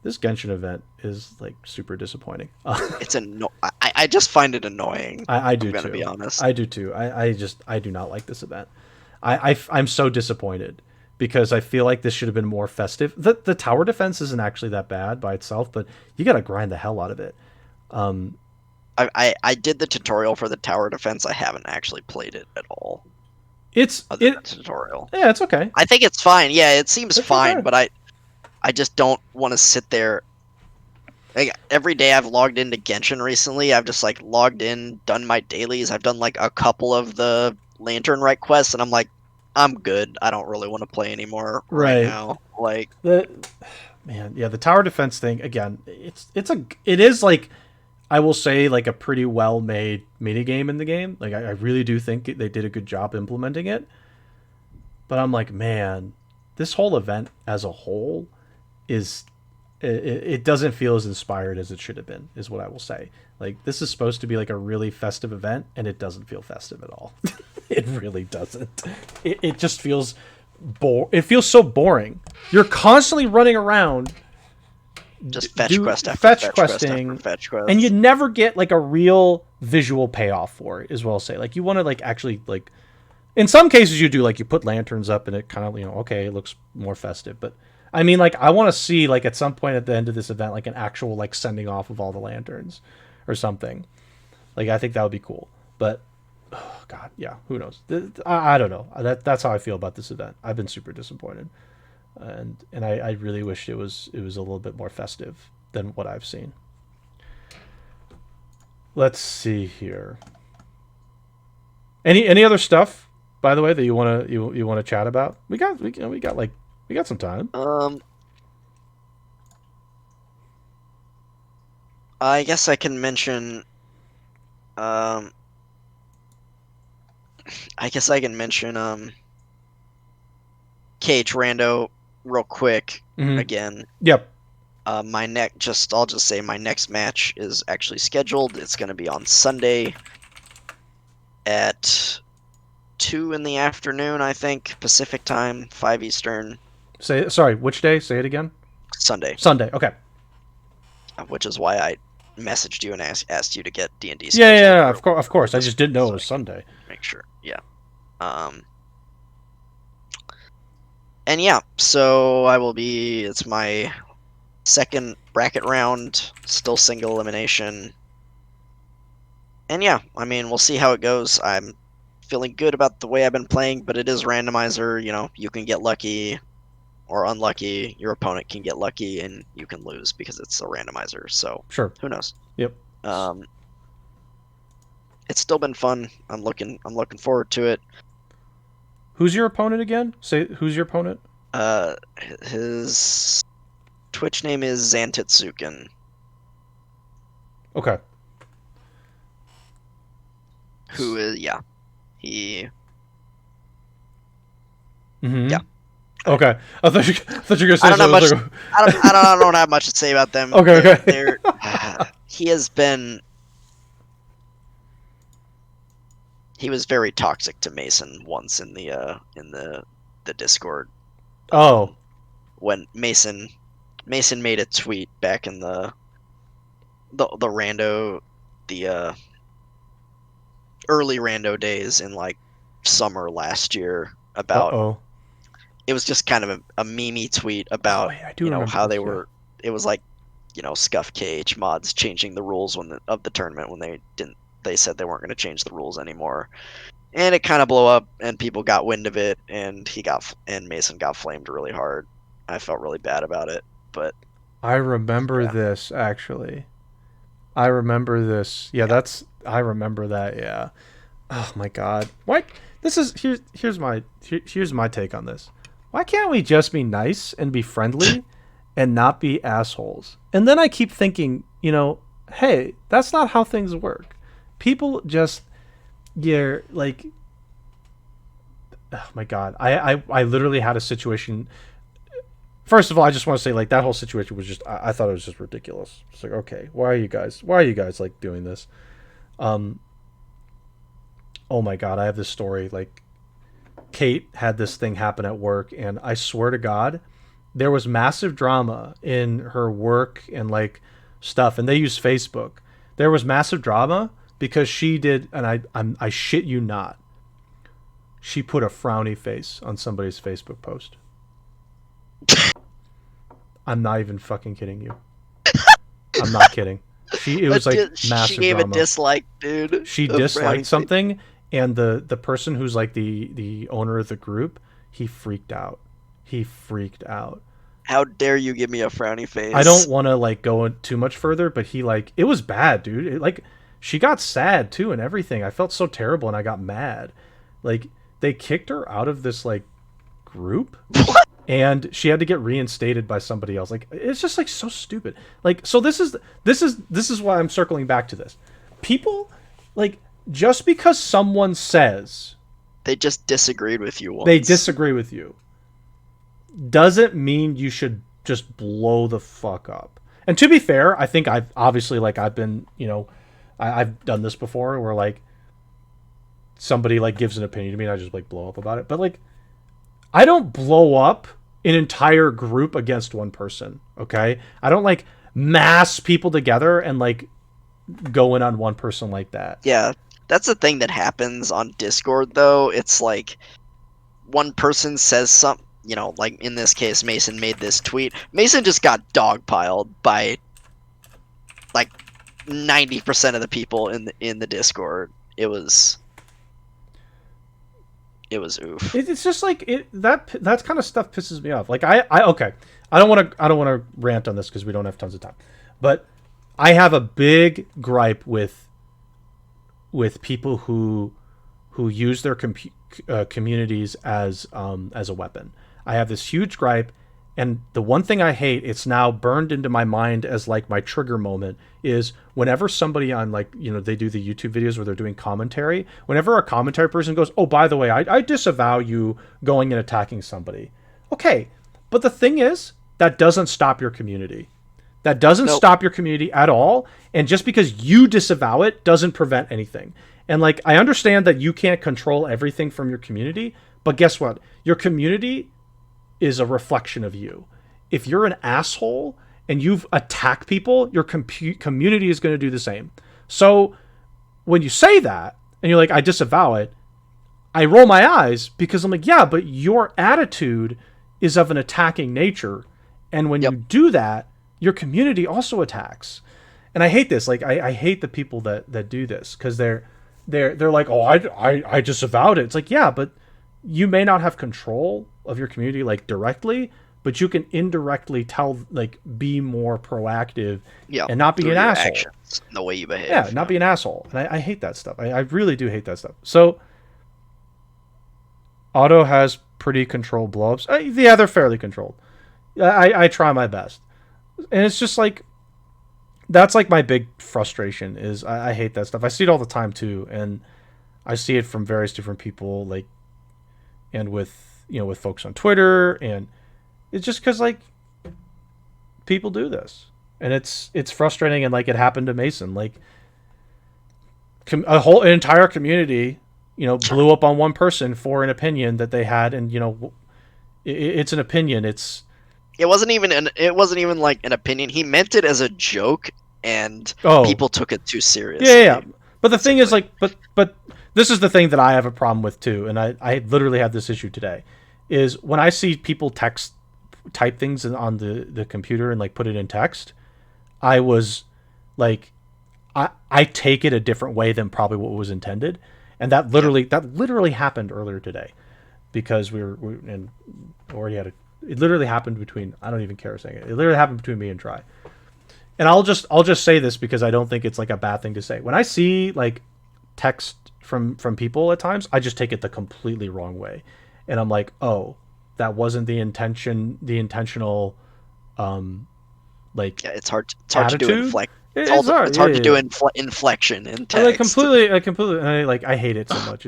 this Genshin event is like super disappointing. I just find it annoying. I do I'm gonna too. be honest. I do too. I do not like this event. I'm so disappointed because I feel like this should have been more festive. The tower defense isn't actually that bad by itself, but you got to grind the hell out of it. I did the tutorial for the tower defense. I haven't actually played it at all. It's other than the tutorial. Yeah, it's okay. I think it's fine. Yeah, it seems fine, okay. but I just don't want to sit there. Like, every day I've logged into Genshin recently, I've just like logged in, done my dailies. I've done like a couple of the Lantern Rite quests, and I'm like, I'm good. I don't really want to play anymore right now. Like the tower defense thing again. It is like, I will say, like a pretty well made mini game in the game. Like I really do think they did a good job implementing it. But I'm like, man, this whole event as a whole is. It doesn't feel as inspired as it should have been, is what I will say. Like, this is supposed to be like a really festive event, and it doesn't feel festive at all. It really doesn't. It just feels it feels so boring. You're constantly running around, just fetch quest after fetch fetch questing, quest after fetch quest, and you never get like a real visual payoff for it, as well as say. Like, you want to like actually like, in some cases you do, like you put lanterns up and it kind of, okay, it looks more festive, but I mean, like, I want to see, like, at some point at the end of this event, like, an actual, like, sending off of all the lanterns or something. Like, I think that would be cool. But, oh, God, yeah, who knows? I don't know. That's how I feel about this event. I've been super disappointed. And I really wish it was a little bit more festive than what I've seen. Let's see here. Any other stuff, by the way, that you want to chat about? We got some time. I guess I can mention. I guess I can mention. KH Rando, real quick. Again. Yep. I'll just say my next match is actually scheduled. It's going to be on Sunday at 2 in the afternoon, I think, Pacific time, 5 Eastern. Sorry, which day? Say it again. Sunday. Okay. Which is why I messaged you and asked you to get D&D scheduled. Yeah, of course. I just didn't know it was Sunday. Make sure, yeah. And yeah, so it's my second bracket round, still single elimination. And yeah, I mean, we'll see how it goes. I'm feeling good about the way I've been playing, but it is randomizer. You can get lucky or unlucky. Your opponent can get lucky and you can lose because it's a randomizer. So sure, who knows? Yep. It's still been fun. I'm looking forward to it. Who's your opponent again? Say who's your opponent? His Twitch name is Xantitsuken. Okay. Who is he? Yeah. Okay. I thought you were gonna say I don't have much. like... I don't have much to say about them. Okay. He was very toxic to Mason once in the Discord. Oh. When Mason made a tweet back in the Rando, the early Rando days in like summer last year about. Uh-oh. It was just kind of a meme tweet about how they were. It was like, Scuff KH mods changing the rules of the tournament when they didn't. They said they weren't going to change the rules anymore, and it kind of blew up, and people got wind of it, and Mason got flamed really hard. I felt really bad about it, but I remember this actually. I remember this. Yeah, I remember that. Yeah. Oh my God. Why? Here's my take on this. Why can't we just be nice and be friendly and not be assholes? And then I keep thinking, hey, that's not how things work. People just, like, oh my God. I literally had a situation. First of all, I just want to say, like, that whole situation was just, I thought it was just ridiculous. It's like, okay, why are you guys like doing this? Oh my God. I have this story. Like, Kate had this thing happen at work, and I swear to God, there was massive drama in her work and like stuff, and they use Facebook. There was massive drama because she did, and I shit you not, she put a frowny face on somebody's Facebook post. I'm not even fucking kidding you. I'm not kidding. It was like She massive gave a drama. dislike, dude. She A frowny disliked face. something, and the person who's like the owner of the group, he freaked out. He freaked out. How dare you give me a frowny I don't face? want to like go too much further, but he like it was bad, dude. Like she got sad too and everything. I felt so terrible and I got mad. Like they kicked her out of this like group What? and she had to get reinstated by somebody else. Like it's just like so stupid. Like so this is why I'm circling back to this. People like just because someone says They just disagreed with you they once. disagree with you doesn't mean you should just blow the fuck up. And to be fair, I think I've obviously like I've been, I've done this before where like somebody like gives an opinion to me and I just like blow up about it. But like I don't blow up an entire group against one person, okay? I don't like mass people together and like go in on one person like that. Yeah, that's the thing that happens on Discord, though. It's like one person says something, like in this case, Mason made this tweet. Mason just got dogpiled by like 90% of the people in the Discord. It was oof. It's just like that kind of stuff pisses me off. Like I okay, I don't want to rant on this because we don't have tons of time, but I have a big gripe with people who use their communities as a weapon. I have this huge gripe, and the one thing I hate, it's now burned into my mind as like my trigger moment, is whenever somebody on like they do the YouTube videos where they're doing commentary. Whenever a commentary person goes, "Oh, by the way, I disavow you going and attacking somebody." Okay, but the thing is that doesn't stop your community. That doesn't Nope. stop your community at all. And just because you disavow it doesn't prevent anything. And like, I understand that you can't control everything from your community, but guess what? Your community is a reflection of you. If you're an asshole and you've attacked people, your community is going to do the same. So when you say that and you're like, I disavow it, I roll my eyes because I'm like, yeah, but your attitude is of an attacking nature. And when Yep. you do that, your community also attacks. And I hate this. Like I hate the people that do this because they're like, oh, I disavowed it. It's like, yeah, but you may not have control of your community like directly, but you can indirectly be more proactive Yep. and not be Through an your asshole. actions and the way you behave. Yeah, not be an asshole. And I hate that stuff. I really do hate that stuff. So Auto has pretty controlled blowups. Yeah, they're fairly controlled. I try my best. And it's just like that's like my big frustration is I hate that stuff. I see it all the time too, and I see it from various different people, like and with with folks on Twitter, and it's just because like people do this, and it's frustrating, and like it happened to Mason, like an entire community, blew up on one person for an opinion that they had, and it's an opinion. It wasn't even like an opinion. He meant it as a joke, and Oh, people took it too yeah, yeah, yeah. seriously. But the thing is, Basically. like, but this is the thing that I have a problem with too, and I literally had this issue today, is when I see people type things on the computer and like put it in text, I was like, I take it a different way than probably what was intended, and Yep. that literally happened earlier today, because we and already had it literally happened between, I don't even care saying it. It literally happened between me and Try. And I'll just say this because I don't think it's like a bad thing to say. When I see like text from people at times, I just take it the completely wrong way, and I'm like, oh, that wasn't the intentional like Yeah, it's hard to do attitude. inflect. It's hard, It's yeah, hard to yeah, do yeah. inflection in Like text. completely, and I hate it so much.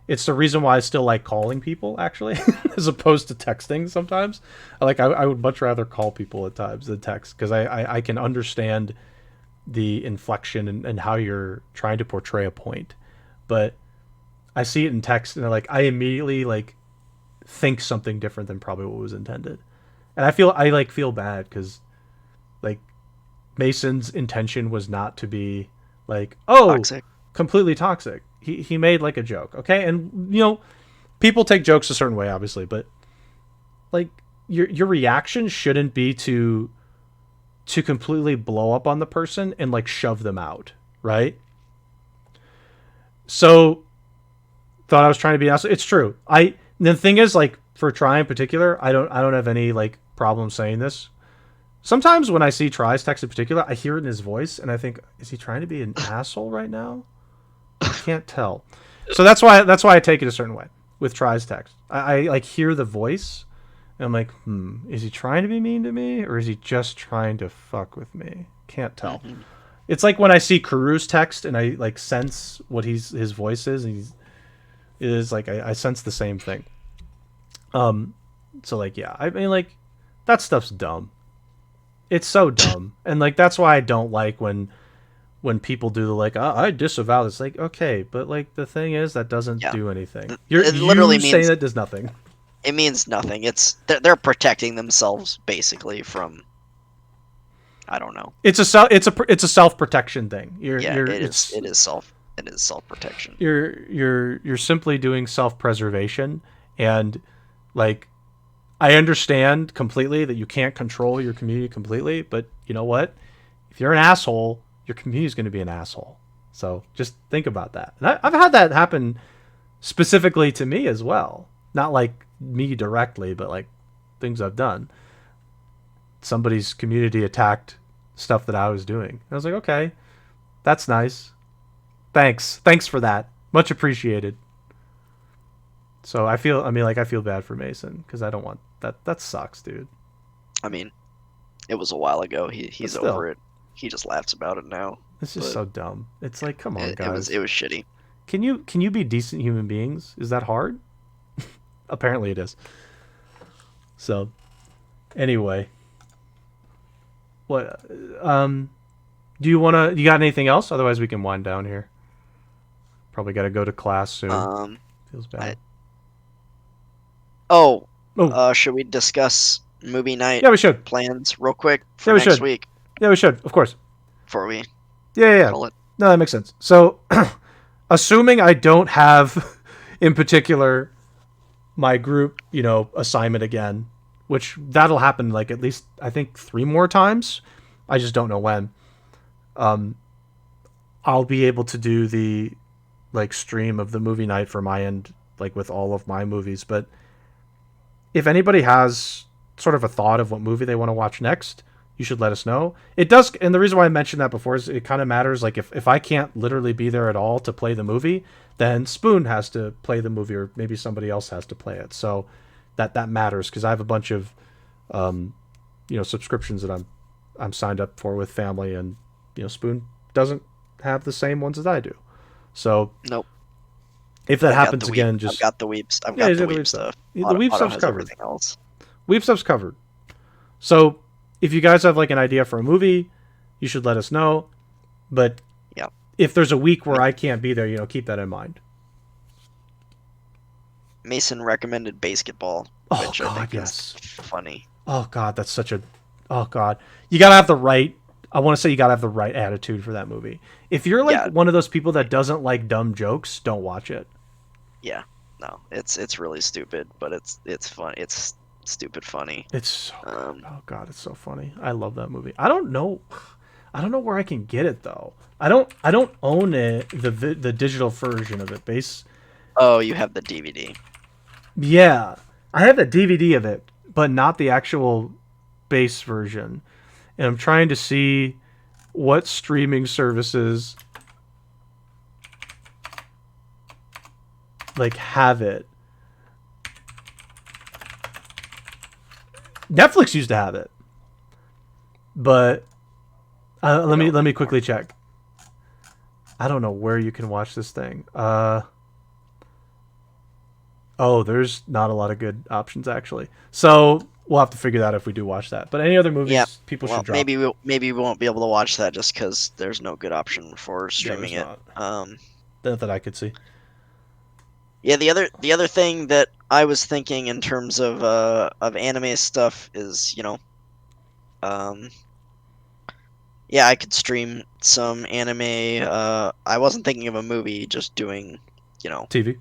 It's the reason why I still like calling people actually, as opposed to texting sometimes. I would much rather call people at times than text because I can understand the inflection and how you're trying to portray a point, but I see it in text and I immediately like think something different than probably what was intended, and I feel bad because like Mason's intention was not to be like, oh, Toxic. completely toxic. He made like a joke, okay, and people take jokes a certain way, obviously, but like your reaction shouldn't be to completely blow up on the person and like shove them out, right? So thought I was trying to be awesome. It's true. The thing is, like, for Try in particular, I don't have any like problem saying this. Sometimes when I see Try's text in particular, I hear it in his voice and I think, is he trying to be an asshole right now? I can't tell. So that's why I take it a certain way with Try's text. I like hear the voice and I'm like, is he trying to be mean to me or is he just trying to fuck with me? Can't tell. Mm-hmm. It's like when I see Karu's text and I like sense what his voice is, and it is like I sense the same thing. So like yeah, I mean like that stuff's dumb. It's so dumb, and like that's why I don't like when people do the like I disavow this. Like okay, but like the thing is that doesn't do anything. It literally means saying that does nothing. It means nothing. It's they're protecting themselves basically from. I don't know. It's a self protection thing. It is self protection. You're simply doing self preservation, and like I understand completely that you can't control your community completely, but you know what? If you're an asshole, your community is going to be an asshole. So just think about that. And I've had that happen specifically to me as well. Not like me directly, but like things I've done. Somebody's community attacked stuff that I was doing. And I was like, okay, that's nice. Thanks for that. Much appreciated. So I feel bad for Mason because I don't want that. That sucks, dude. I mean, it was a while ago. He's over it. He just laughs about it now. It's just so dumb. It's like, come on, guys. It was shitty. Can you be decent human beings? Is that hard? Apparently it is. So, anyway, what? Do you got anything else? Otherwise, we can wind down here. Probably got to go to class soon. Feels bad. Should we discuss movie night? Yeah, we should. Plans real quick for next week. Yeah, we should. Of course. Before we. Yeah. No, that makes sense. So, assuming I don't have, in particular, my group, assignment again, which that'll happen like at least I think 3 more times. I just don't know when. I'll be able to do the like stream of the movie night for my end, like with all of my movies. But if anybody has sort of a thought of what movie they want to watch next, you should let us know. It does, and the reason why I mentioned that before is it kind of matters. Like if I can't literally be there at all to play the movie, then Spoon has to play the movie, or maybe somebody else has to play it. So that matters because I have a bunch of subscriptions that I'm signed up for with family, and Spoon doesn't have the same ones as I do. So nope. If that happens again, I've got the weeb stuff. I've got the weeb stuff. The weeb stuff's covered. Everything else. Weeb stuff's covered. So if you guys have like an idea for a movie, you should let us know. But if there's a week where I can't be there, keep that in mind. Mason recommended Basketball, which I think is funny. Oh God, that's such a. Oh God, you gotta have the right. I want to say you gotta have the right attitude for that movie. If you're like one of those people that doesn't like dumb jokes, don't watch it. Yeah, no, it's really stupid, but it's fun. It's stupid funny. It's so oh God, it's so funny. I love that movie. I don't know where I can get it though. I don't own it, the digital version of it. Oh, you have the DVD. Yeah, I have the DVD of it, but not the actual base version. And I'm trying to see what streaming services like have it. Netflix used to have it, but let me quickly check. I don't know where you can watch this thing. There's not a lot of good options actually. So we'll have to figure that out if we do watch that. But any other movies people should drop. Maybe we won't be able to watch that just because there's no good option for streaming it. Not that I could see. Yeah, the other thing that I was thinking in terms of anime stuff is, I could stream some anime. I wasn't thinking of a movie, just doing, TV.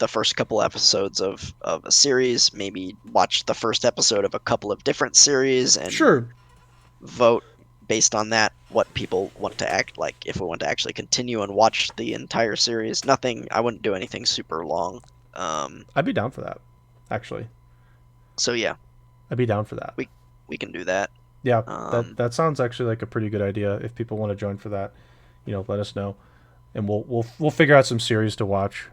the first couple episodes of a series, maybe watch the first episode of a couple of different series, and Sure. vote based on that what people want to act like, if we want to actually continue and watch the entire series. I wouldn't do anything super long. I'd be down for that, actually. So yeah, I'd be down for that. we can do that. Yeah, that sounds actually like a pretty good idea. If people want to join for that, let us know, and we'll figure out some series to watch.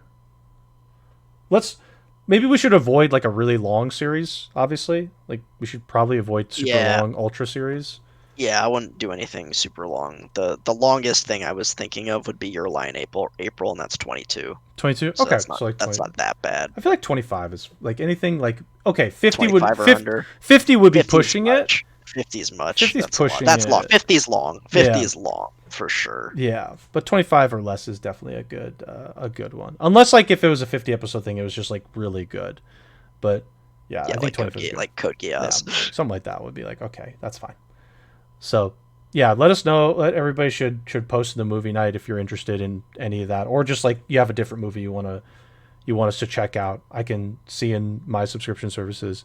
Maybe we should avoid like a really long series. Obviously, like we should probably avoid super long ultra series. Yeah, I wouldn't do anything super long. The longest thing I was thinking of would be Your Lie in April, and that's 22. 22. So okay, that's not, so like that's not that bad. I feel like 25 is like anything like okay. 50 would 50 would be pushing much. it. 50 is much. 50 is pushing. That's it. long. 50 is long. 50 is long for sure. Yeah, but 25 or less is definitely a good one. Unless like if it was a 50 episode thing, it was just like really good. But yeah, I think 25 like Code Geass. Yeah, something like that would be like okay, that's fine. So yeah, let us know. Let everybody should post in the movie night if you're interested in any of that, or just like you have a different movie you want us to check out. I can see in my subscription services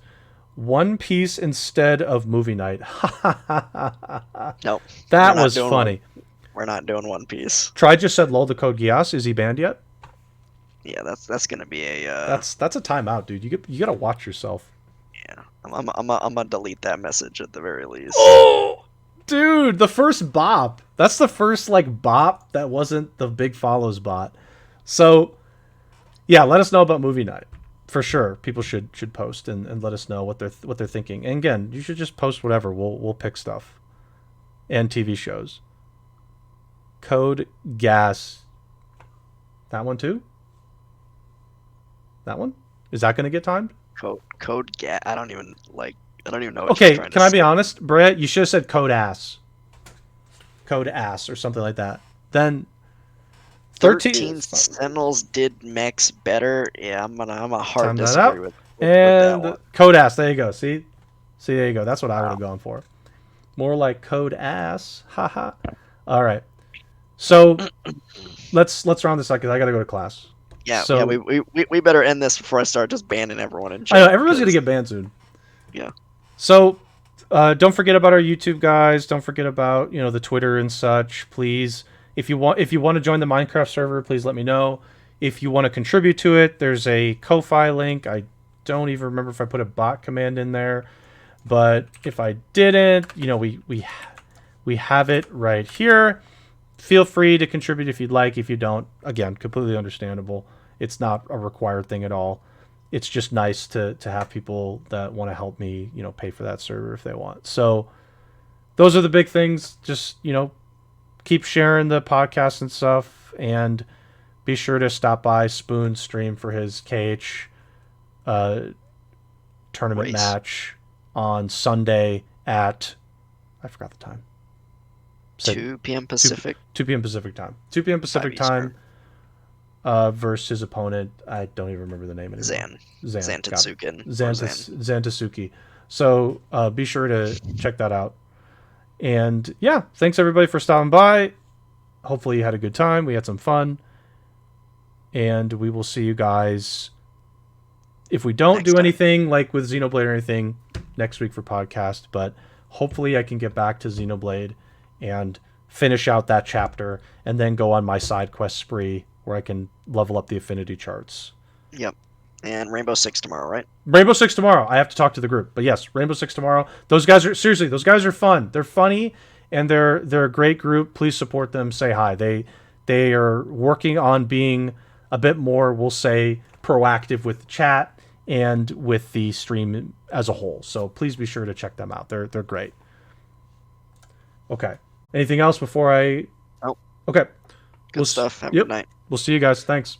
One Piece instead of movie night. Nope. That was funny. We're not doing One Piece. Try just said lol to Code Geass. Is he banned yet? Yeah, that's gonna be a. That's a timeout, dude. You gotta watch yourself. Yeah, I'm gonna delete that message at the very least. Oh, dude, the first bop. That's the first like bop that wasn't the Big Follows bot. So, yeah, let us know about movie night. For sure, people should post and let us know what they're thinking. And again, you should just post whatever. We'll pick stuff. And TV shows. Code Gas. That one too? That one? Is that going to get timed? Code Gas. I don't even know. Okay, can I be honest, Brett? You should have said Code Ass. Code Ass or something like that. Then 13 Sentinels did Max better. Yeah, I'm a hard disagree with and that one. Code Ass. There you go. See, there you go. That's what I would have gone for. More like Code Ass. Haha. All right. So let's round this up because I got to go to class. Yeah, so, we better end this before I start just banning everyone in chat. I know everyone's gonna get banned soon. Yeah. So don't forget about our YouTube guys. Don't forget about the Twitter and such. Please, if you want to join the Minecraft server, please let me know. If you want to contribute to it, there's a Ko-Fi link. I don't even remember if I put a bot command in there, but if I didn't, we have it right here. Feel free to contribute if you'd like. If you don't, again, completely understandable. It's not a required thing at all. It's just nice to have people that want to help me, pay for that server if they want. So those are the big things. Just, keep sharing the podcast and stuff. And be sure to stop by Spoon's stream for his KH tournament match on Sunday at, I forgot the time. 2 p.m. Pacific. 2 p.m. Pacific time. 2 p.m. Pacific time versus his opponent. I don't even remember the name anymore. Zantasuki. So be sure to check that out. And yeah, thanks everybody for stopping by. Hopefully you had a good time. We had some fun. And we will see you guys if we don't do anything like with Xenoblade or anything next week for podcast. But hopefully I can get back to Xenoblade and finish out that chapter, and then go on my side quest spree where I can level up the affinity charts. Yep. And Rainbow Six tomorrow, right? Rainbow Six tomorrow. I have to talk to the group. But yes, Rainbow Six tomorrow. Those guys are fun. They're funny, and they're a great group. Please support them. Say hi. They are working on being a bit more, we'll say, proactive with the chat and with the stream as a whole. So please be sure to check them out. They're great. Okay. Anything else before I... Nope. Okay. Good stuff. Have a good night. We'll see you guys. Thanks.